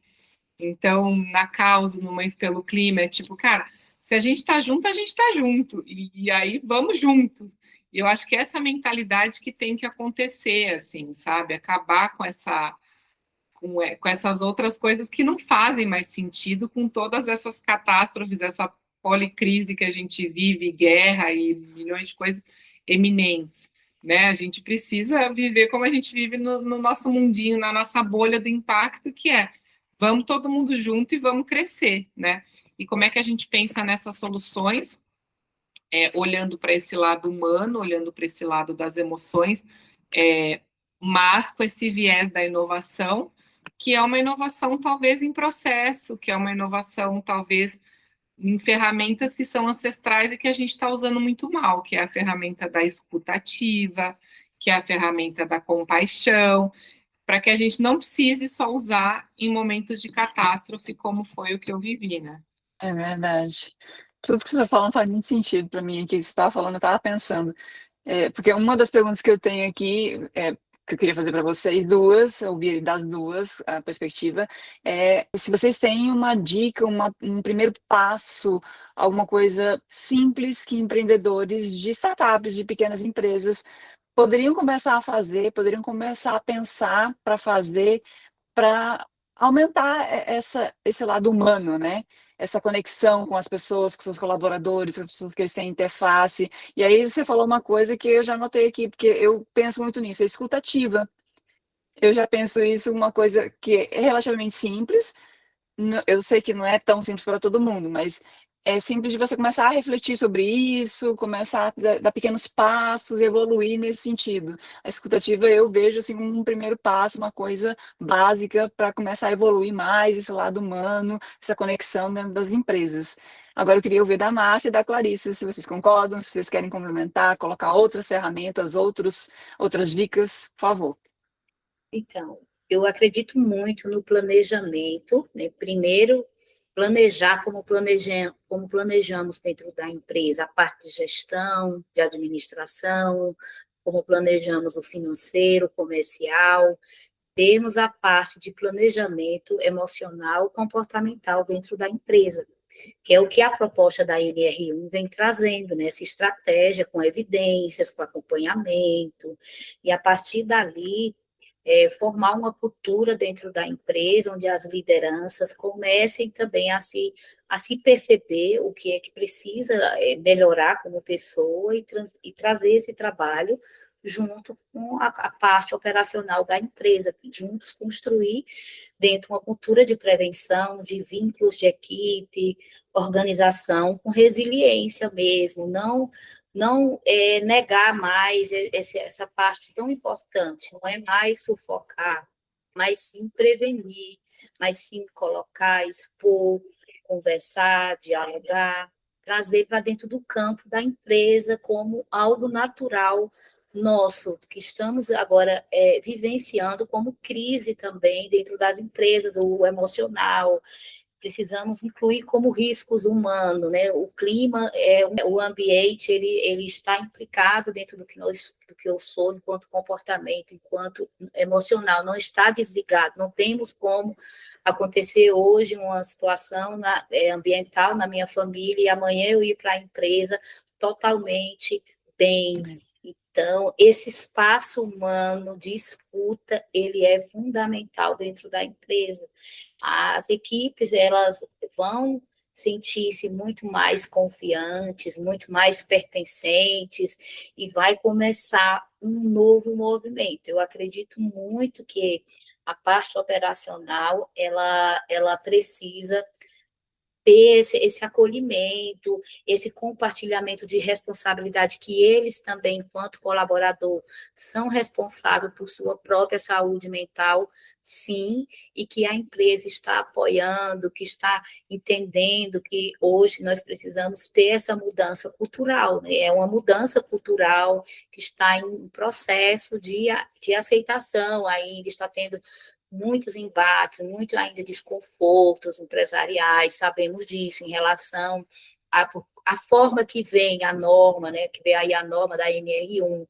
Então, na causa, no Mães pelo Clima, é tipo, cara, se a gente está junto, a gente está junto, e aí vamos juntos. E eu acho que essa mentalidade que tem que acontecer, assim, sabe? Acabar com essas outras coisas que não fazem mais sentido com todas essas catástrofes, essa policrise que a gente vive, guerra e milhões de coisas eminentes, né? A gente precisa viver como a gente vive no nosso mundinho, na nossa bolha do impacto, que é vamos todo mundo junto e vamos crescer, né? E como é que a gente pensa nessas soluções, olhando para esse lado humano, olhando para esse lado das emoções, mas com esse viés da inovação, que é uma inovação talvez em processo, que é uma inovação talvez em ferramentas que são ancestrais e que a gente está usando muito mal, que é a ferramenta da escuta ativa, que é a ferramenta da compaixão, para que a gente não precise só usar em momentos de catástrofe, como foi o que eu vivi, né? É verdade. Tudo que você está falando faz muito sentido para mim aqui, que você estava falando, eu estava pensando. Porque uma das perguntas que eu tenho aqui, que eu queria fazer para vocês duas, ouvir das duas a perspectiva, é se vocês têm uma dica, um primeiro passo, alguma coisa simples que empreendedores de startups, de pequenas empresas, poderiam começar a fazer, poderiam começar a pensar para fazer, para aumentar esse lado humano, né? Essa conexão com as pessoas, com seus colaboradores, com as pessoas que eles têm interface. E aí você falou uma coisa que eu já notei aqui, porque eu penso muito nisso, a escuta ativa. Eu já penso isso uma coisa que é relativamente simples, eu sei que não é tão simples para todo mundo, mas é simples de você começar a refletir sobre isso, começar a dar pequenos passos, evoluir nesse sentido. A escutativa eu vejo assim um primeiro passo, uma coisa básica para começar a evoluir mais esse lado humano, essa conexão dentro das empresas. Agora eu queria ouvir da Márcia e da Clarissa, se vocês concordam, se vocês querem complementar, colocar outras ferramentas, outras dicas, por favor. Então, eu acredito muito no planejamento, né? Primeiro, planejar como planejamos dentro da empresa, a parte de gestão, de administração, como planejamos o financeiro, comercial, temos a parte de planejamento emocional, comportamental dentro da empresa, que é o que a proposta da NR1 vem trazendo, né? Essa estratégia com evidências, com acompanhamento, e a partir dali formar uma cultura dentro da empresa, onde as lideranças comecem também a se perceber o que é que precisa melhorar como pessoa e trazer esse trabalho junto com a parte operacional da empresa, juntos construir dentro uma cultura de prevenção, de vínculos de equipe, organização, com resiliência mesmo, não negar mais essa parte tão importante, não é mais sufocar, mas sim prevenir, mas sim colocar, expor, conversar, dialogar, trazer para dentro do campo da empresa como algo natural nosso, que estamos agora vivenciando como crise também dentro das empresas, o emocional, precisamos incluir como riscos humanos, né? O clima, o ambiente, ele está implicado dentro do que eu sou enquanto comportamento, enquanto emocional, não está desligado, não temos como acontecer hoje uma situação ambiental na minha família e amanhã eu ir para a empresa totalmente bem. Então, esse espaço humano de escuta, ele é fundamental dentro da empresa. As equipes, elas vão sentir-se muito mais confiantes, muito mais pertencentes, e vai começar um novo movimento. Eu acredito muito que a parte operacional, ela precisa ter esse acolhimento, esse compartilhamento de responsabilidade, que eles também, enquanto colaborador, são responsáveis por sua própria saúde mental, sim, e que a empresa está apoiando, que está entendendo que hoje nós precisamos ter essa mudança cultural, né? É uma mudança cultural que está em processo de aceitação ainda, está tendo muitos embates, muito ainda desconfortos empresariais, sabemos disso, em relação à forma que vem a norma, né, que vem aí a norma da NR1,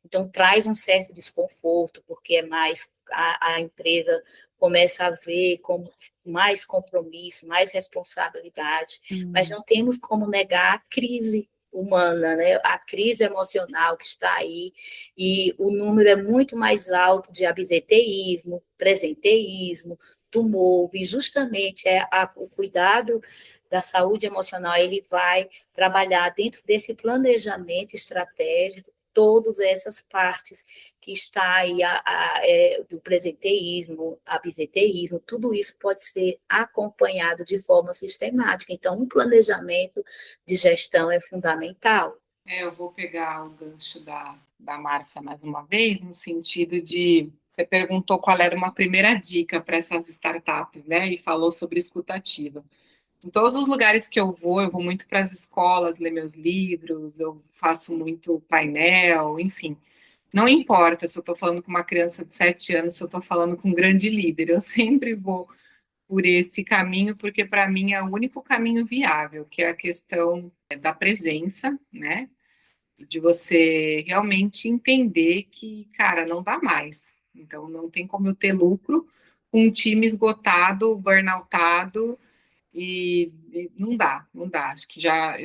então traz um certo desconforto, porque é mais, a empresa começa a ver como mais compromisso, mais responsabilidade, mas não temos como negar a crise humana, né? A crise emocional que está aí, e o número é muito mais alto de absenteísmo, presenteísmo, tumor, e justamente o cuidado da saúde emocional, ele vai trabalhar dentro desse planejamento estratégico todas essas partes que está aí do presenteísmo, absenteísmo, tudo isso pode ser acompanhado de forma sistemática. Então, um planejamento de gestão é fundamental. Eu vou pegar o gancho da Márcia mais uma vez, no sentido de, você perguntou qual era uma primeira dica para essas startups, né? E falou sobre escutativa. Em todos os lugares que eu vou muito para as escolas ler meus livros, eu faço muito painel, enfim. Não importa se eu estou falando com uma criança de 7 anos, se eu estou falando com um grande líder, eu sempre vou por esse caminho, porque para mim é o único caminho viável, que é a questão da presença, né? De você realmente entender que, cara, não dá mais. Então, não tem como eu ter lucro com um time esgotado, burnoutado, e não dá, não dá. Acho que já,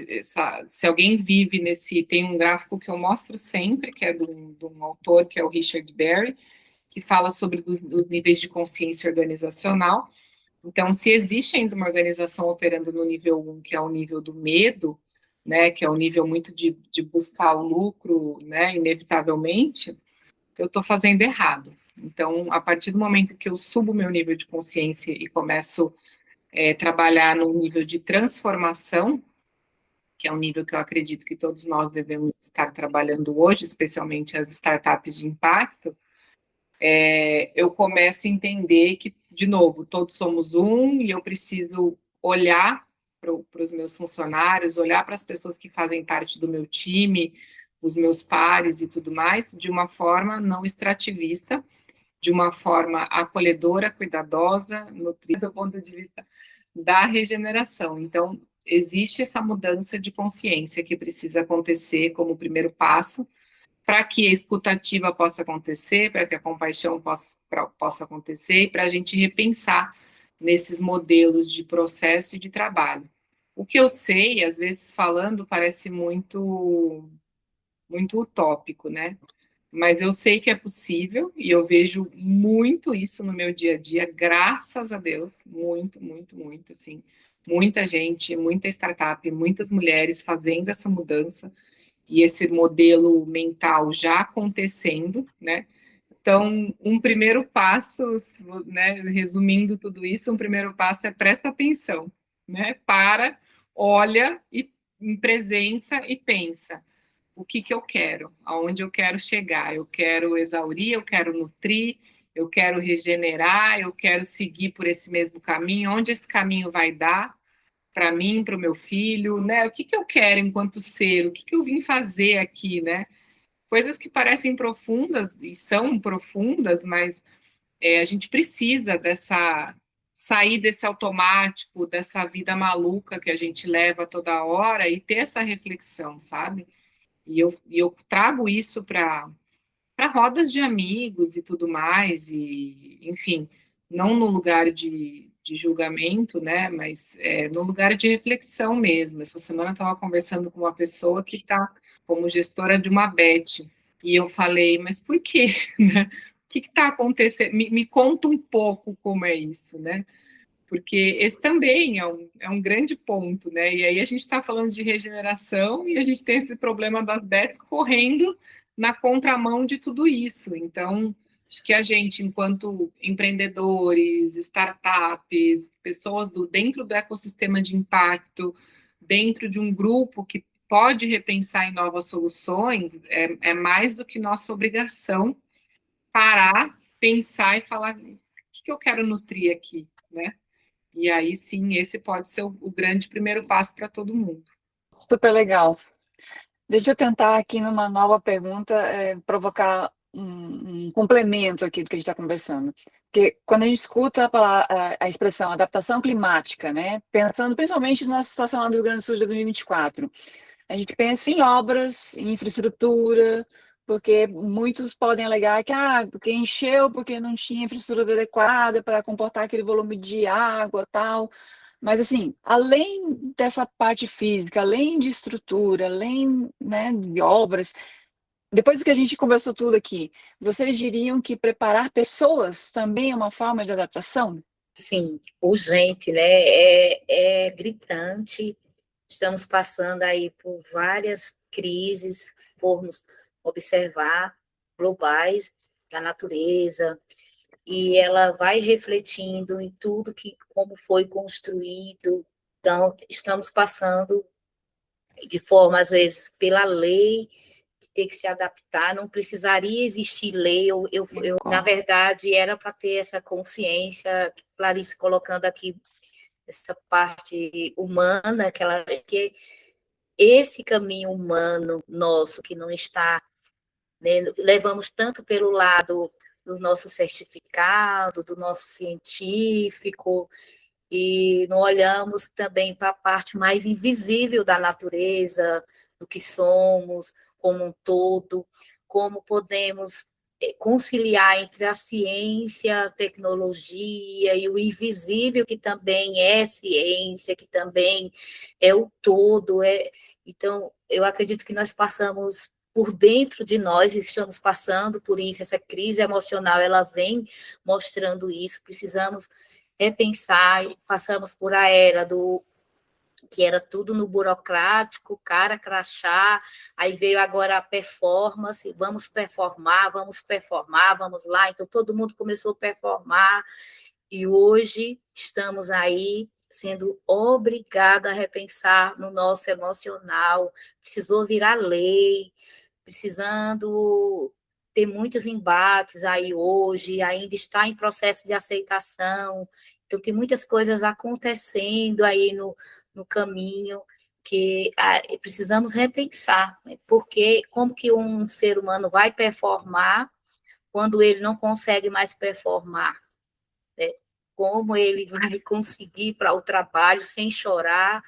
se alguém vive nesse, tem um gráfico que eu mostro sempre, que é de um autor, que é o Richard Berry, que fala sobre os níveis de consciência organizacional. Então, se existe ainda uma organização operando no nível 1, que é o nível do medo, né, que é o nível muito de buscar o lucro, né, inevitavelmente, eu estou fazendo errado. Então, a partir do momento que eu subo meu nível de consciência e começo trabalhar no nível de transformação, que é um nível que eu acredito que todos nós devemos estar trabalhando hoje, especialmente as startups de impacto, eu começo a entender que, de novo, todos somos um e eu preciso olhar para os meus funcionários, olhar para as pessoas que fazem parte do meu time, os meus pares e tudo mais, de uma forma não extrativista, de uma forma acolhedora, cuidadosa, nutrida do ponto de vista da regeneração. Então, existe essa mudança de consciência que precisa acontecer como primeiro passo, para que a escutativa possa acontecer, para que a compaixão possa acontecer, e para a gente repensar nesses modelos de processo e de trabalho. O que eu sei, às vezes falando, parece muito utópico, né? mas eu sei que é possível e eu vejo muito isso no meu dia a dia, graças a Deus, muito, muito, muito, assim, muita gente, muita startup, muitas mulheres fazendo essa mudança e esse modelo mental já acontecendo, né? Então, um primeiro passo, né, resumindo tudo isso, um primeiro passo é presta atenção, né? Para, olha e em presença e pensa o que que eu quero, aonde eu quero chegar. Eu quero exaurir, eu quero nutrir, eu quero regenerar, eu quero seguir por esse mesmo caminho. Onde esse caminho vai dar para mim, para o meu filho, né? O que que eu quero enquanto ser? O que que eu vim fazer aqui, né? Coisas que parecem profundas e são profundas, mas a gente precisa dessa sair desse automático, dessa vida maluca que a gente leva toda hora e ter essa reflexão, sabe? E eu trago isso para rodas de amigos e tudo mais, e, enfim, não no lugar de julgamento, né, mas no lugar de reflexão mesmo. Essa semana eu estava conversando com uma pessoa que está como gestora de uma Bet, e eu falei, mas por quê? Né? O que está acontecendo? Me conta um pouco como é isso, né? Porque esse também é um grande ponto, né? E aí a gente está falando de regeneração e a gente tem esse problema das bets correndo na contramão de tudo isso. Então, acho que a gente, enquanto empreendedores, startups, pessoas dentro do ecossistema de impacto, dentro de um grupo que pode repensar em novas soluções, é mais do que nossa obrigação parar, pensar e falar o que eu quero nutrir aqui, né? E aí sim, esse pode ser o grande primeiro passo para todo mundo. Super legal. Deixa eu tentar aqui numa nova pergunta, provocar um complemento aqui do que a gente está conversando. Porque quando a gente escuta a expressão adaptação climática, né, pensando principalmente na situação lá do Rio Grande do Sul de 2024, a gente pensa em obras, em infraestrutura, porque muitos podem alegar que porque encheu, porque não tinha infraestrutura adequada para comportar aquele volume de água, tal. Mas assim, além dessa parte física, além de estrutura, além, né, de obras, depois do que a gente conversou tudo aqui, vocês diriam que preparar pessoas também é uma forma de adaptação? Sim, urgente, né? É gritante. Estamos passando aí por várias crises, se formos observar, globais, da natureza, e ela vai refletindo em tudo como foi construído. Então, estamos passando de forma, às vezes, pela lei, de ter que se adaptar, não precisaria existir lei, na verdade, era para ter essa consciência, Clarice colocando aqui essa parte humana, que esse caminho humano nosso, que não está, né, levamos tanto pelo lado do nosso certificado, do nosso científico, e não olhamos também para a parte mais invisível da natureza, do que somos como um todo, como podemos conciliar entre a ciência, a tecnologia e o invisível, que também é ciência, que também é o todo. Então, eu acredito que nós passamos por dentro de nós, estamos passando por isso, essa crise emocional, ela vem mostrando isso, precisamos repensar, passamos por a era que era tudo no burocrático, cara crachá, aí veio agora a performance, vamos performar, vamos lá, então todo mundo começou a performar, e hoje estamos aí sendo obrigada a repensar no nosso emocional, precisou virar lei, precisando ter muitos embates aí hoje, ainda está em processo de aceitação, então tem muitas coisas acontecendo aí no caminho que precisamos repensar, né? Porque como que um ser humano vai performar quando ele não consegue mais performar, né? Como ele vai conseguir para o trabalho sem chorar,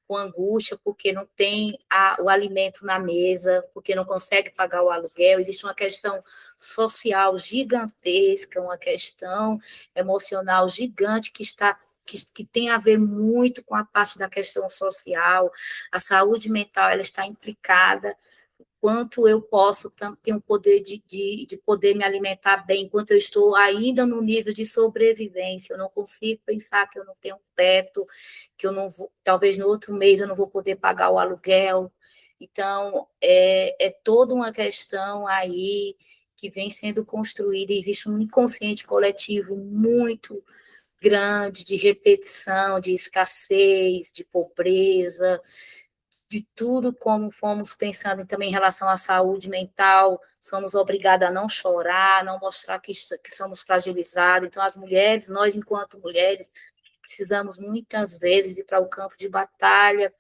com angústia, porque não tem o alimento na mesa, porque não consegue pagar o aluguel. Existe uma questão social gigantesca, uma questão emocional gigante que tem a ver muito com a parte da questão social. A saúde mental ela está implicada quanto eu posso ter um poder de poder me alimentar bem, enquanto eu estou ainda no nível de sobrevivência. Eu não consigo pensar que eu não tenho teto, que eu não vou, talvez no outro mês eu não vou poder pagar o aluguel. Então, é toda uma questão aí que vem sendo construída, existe um inconsciente coletivo muito grande de repetição, de escassez, de pobreza, de tudo como fomos pensando também em relação à saúde mental, somos obrigados a não chorar, não mostrar que somos fragilizados. Então, as mulheres, nós enquanto mulheres, precisamos muitas vezes ir para o campo de batalha,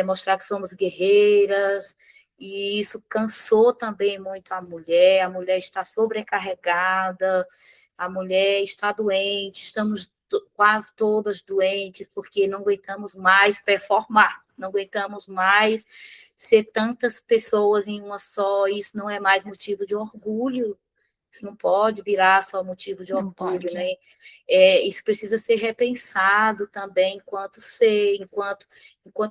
mostrar que somos guerreiras, e isso cansou também muito a mulher está sobrecarregada, a mulher está doente, estamos quase todas doentes, porque não aguentamos mais performar, não aguentamos mais ser tantas pessoas em uma só, isso não é mais motivo de orgulho, isso não pode virar só motivo de Não orgulho, pode. né? Isso precisa ser repensado também enquanto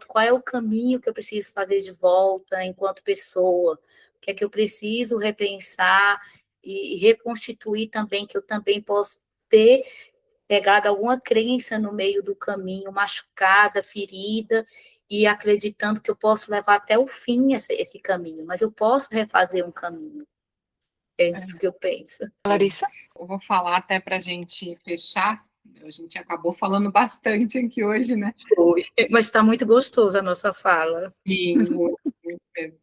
qual é o caminho que eu preciso fazer de volta enquanto pessoa, o que é que eu preciso repensar e reconstituir também, que eu também posso ter pegado alguma crença no meio do caminho, machucada, ferida, e acreditando que eu posso levar até o fim esse caminho, mas eu posso refazer um caminho. É isso que eu penso. Larissa? Eu vou falar até para a gente fechar. A gente acabou falando bastante aqui hoje, né? Foi. Mas está muito gostoso a nossa fala. Sim, muito, muito mesmo.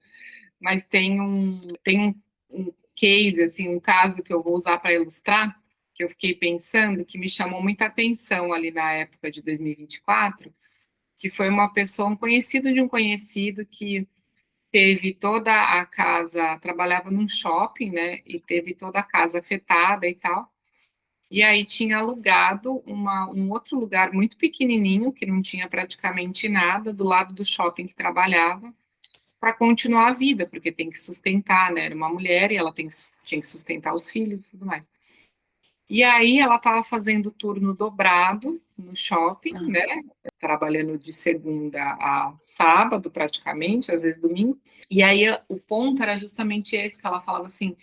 Mas tem um case, assim, um caso que eu vou usar para ilustrar, que eu fiquei pensando, que me chamou muita atenção ali na época de 2024, que foi uma pessoa, um conhecido de um conhecido, que teve toda a casa, trabalhava num shopping, né, e teve toda a casa afetada e tal, e aí tinha alugado um outro lugar muito pequenininho, que não tinha praticamente nada, do lado do shopping que trabalhava, para continuar a vida, porque tem que sustentar, né? Era uma mulher e ela tinha que sustentar os filhos e tudo mais. E aí ela estava fazendo turno dobrado no shopping, né? Nossa. Trabalhando de segunda a sábado, praticamente, às vezes domingo. E aí o ponto era justamente esse, que ela falava assim: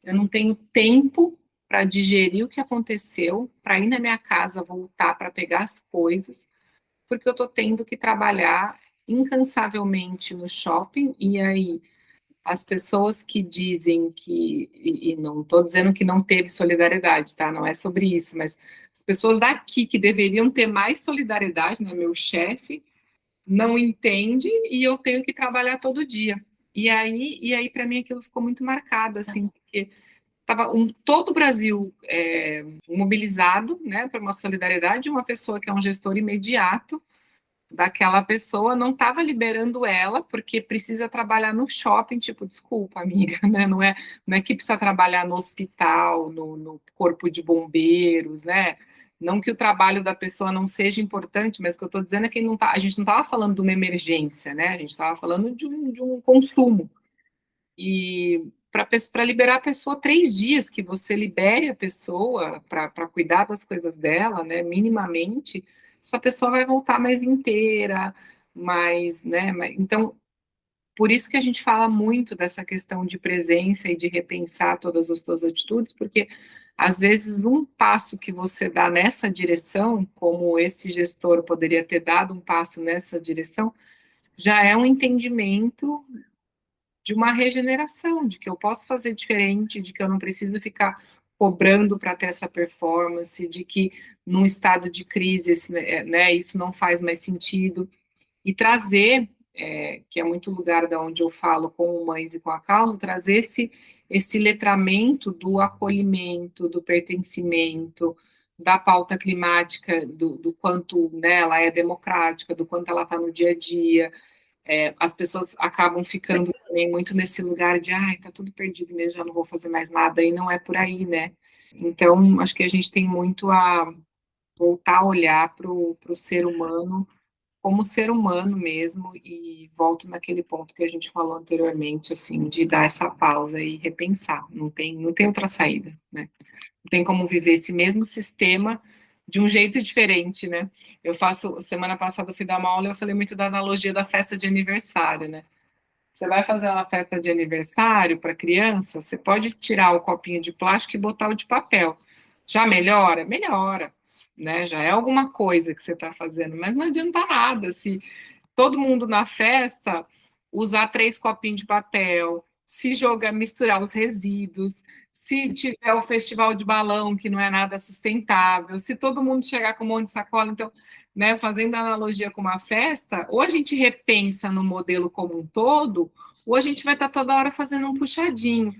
eu não tenho tempo para digerir o que aconteceu, para ir na minha casa, voltar para pegar as coisas, porque eu estou tendo que trabalhar incansavelmente no shopping, e aí as pessoas que dizem que, e não estou dizendo que não teve solidariedade, tá? Não é sobre isso, mas as pessoas daqui que deveriam ter mais solidariedade, né? Meu chefe não entende e eu tenho que trabalhar todo dia. E aí para mim aquilo ficou muito marcado, assim, porque estava todo o Brasil mobilizado, né, para uma solidariedade, uma pessoa que é um gestor imediato daquela pessoa não estava liberando ela porque precisa trabalhar no shopping, tipo, desculpa, amiga, né? Não é que precisa trabalhar no hospital, no corpo de bombeiros, né? Não que o trabalho da pessoa não seja importante, mas o que eu estou dizendo é que a gente não estava falando de uma emergência, né? A gente estava falando de um consumo. E para liberar a pessoa 3 dias, que você libere a pessoa para cuidar das coisas dela, né, minimamente, essa pessoa vai voltar mais inteira, mais, né, então, por isso que a gente fala muito dessa questão de presença e de repensar todas as suas atitudes, porque às vezes um passo que você dá nessa direção, como esse gestor poderia ter dado um passo nessa direção, já é um entendimento de uma regeneração, de que eu posso fazer diferente, de que eu não preciso ficar cobrando para ter essa performance, de que num estado de crise, né, isso não faz mais sentido, e trazer, que é muito lugar da onde eu falo com o Mães e com a Causa, trazer esse letramento do acolhimento, do pertencimento, da pauta climática, do quanto, né, ela é democrática, do quanto ela está no dia a dia. As pessoas acabam ficando também muito nesse lugar de, ai, tá tudo perdido mesmo, já não vou fazer mais nada, e não é por aí, né? Então, acho que a gente tem muito a voltar a olhar para o ser humano como ser humano mesmo, e volto naquele ponto que a gente falou anteriormente, assim, de dar essa pausa e repensar, não tem outra saída, né? Não tem como viver esse mesmo sistema de um jeito diferente, né? Semana passada eu fui dar uma aula e eu falei muito da analogia da festa de aniversário, né? Você vai fazer uma festa de aniversário para criança, você pode tirar o copinho de plástico e botar o de papel. Já melhora? Melhora, né? Já é alguma coisa que você está fazendo, mas não adianta nada se todo mundo na festa usar 3 copinhos de papel, se jogar, misturar os resíduos, se tiver o festival de balão, que não é nada sustentável, se todo mundo chegar com um monte de sacola, então, né, fazendo analogia com uma festa, ou a gente repensa no modelo como um todo, ou a gente vai estar toda hora fazendo um puxadinho.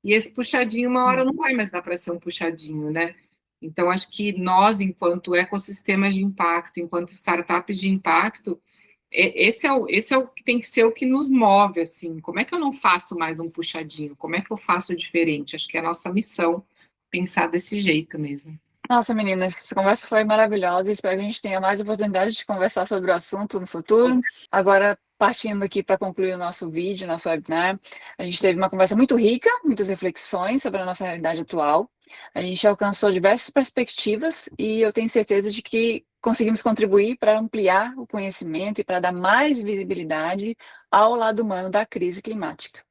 E esse puxadinho, uma hora não vai mais dar para ser um puxadinho, né? Então, acho que nós, enquanto ecossistemas de impacto, enquanto startups de impacto, esse é o que tem que ser o que nos move, assim. Como é que eu não faço mais um puxadinho? Como é que eu faço diferente? Acho que é a nossa missão pensar desse jeito mesmo. Nossa, meninas, essa conversa foi maravilhosa. Espero que a gente tenha mais oportunidades de conversar sobre o assunto no futuro. Agora, partindo aqui para concluir o nosso vídeo, nosso webinar, a gente teve uma conversa muito rica, muitas reflexões sobre a nossa realidade atual. A gente alcançou diversas perspectivas e eu tenho certeza de que conseguimos contribuir para ampliar o conhecimento e para dar mais visibilidade ao lado humano da crise climática.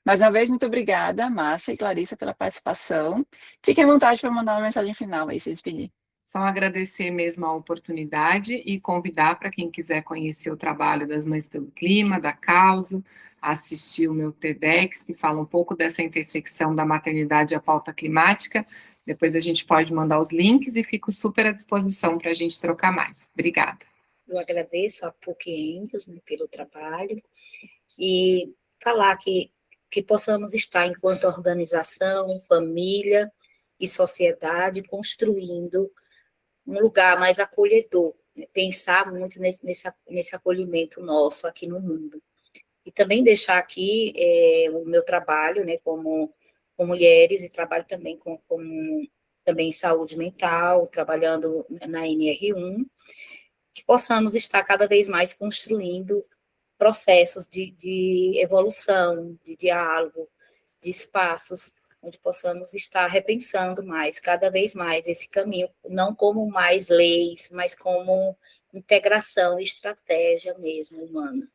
Mais uma vez, muito obrigada, Márcia e Clarissa, pela participação. Fiquem à vontade para mandar uma mensagem final aí, se despedir. Só agradecer mesmo a oportunidade e convidar para quem quiser conhecer o trabalho das Mães pelo Clima, da Causa, assistir o meu TEDx, que fala um pouco dessa intersecção da maternidade e a pauta climática. Depois a gente pode mandar os links e fico super à disposição para a gente trocar mais. Obrigada. Eu agradeço a PUC Índios, né, pelo trabalho e falar que possamos estar, enquanto organização, família e sociedade, construindo um lugar mais acolhedor, né? Pensar muito nesse acolhimento nosso aqui no mundo. E também deixar aqui o meu trabalho, né, com mulheres, e trabalho também com também saúde mental, trabalhando na NR1, que possamos estar cada vez mais construindo processos de evolução, de diálogo, de espaços onde possamos estar repensando mais, cada vez mais, esse caminho, não como mais leis, mas como integração e estratégia mesmo humana.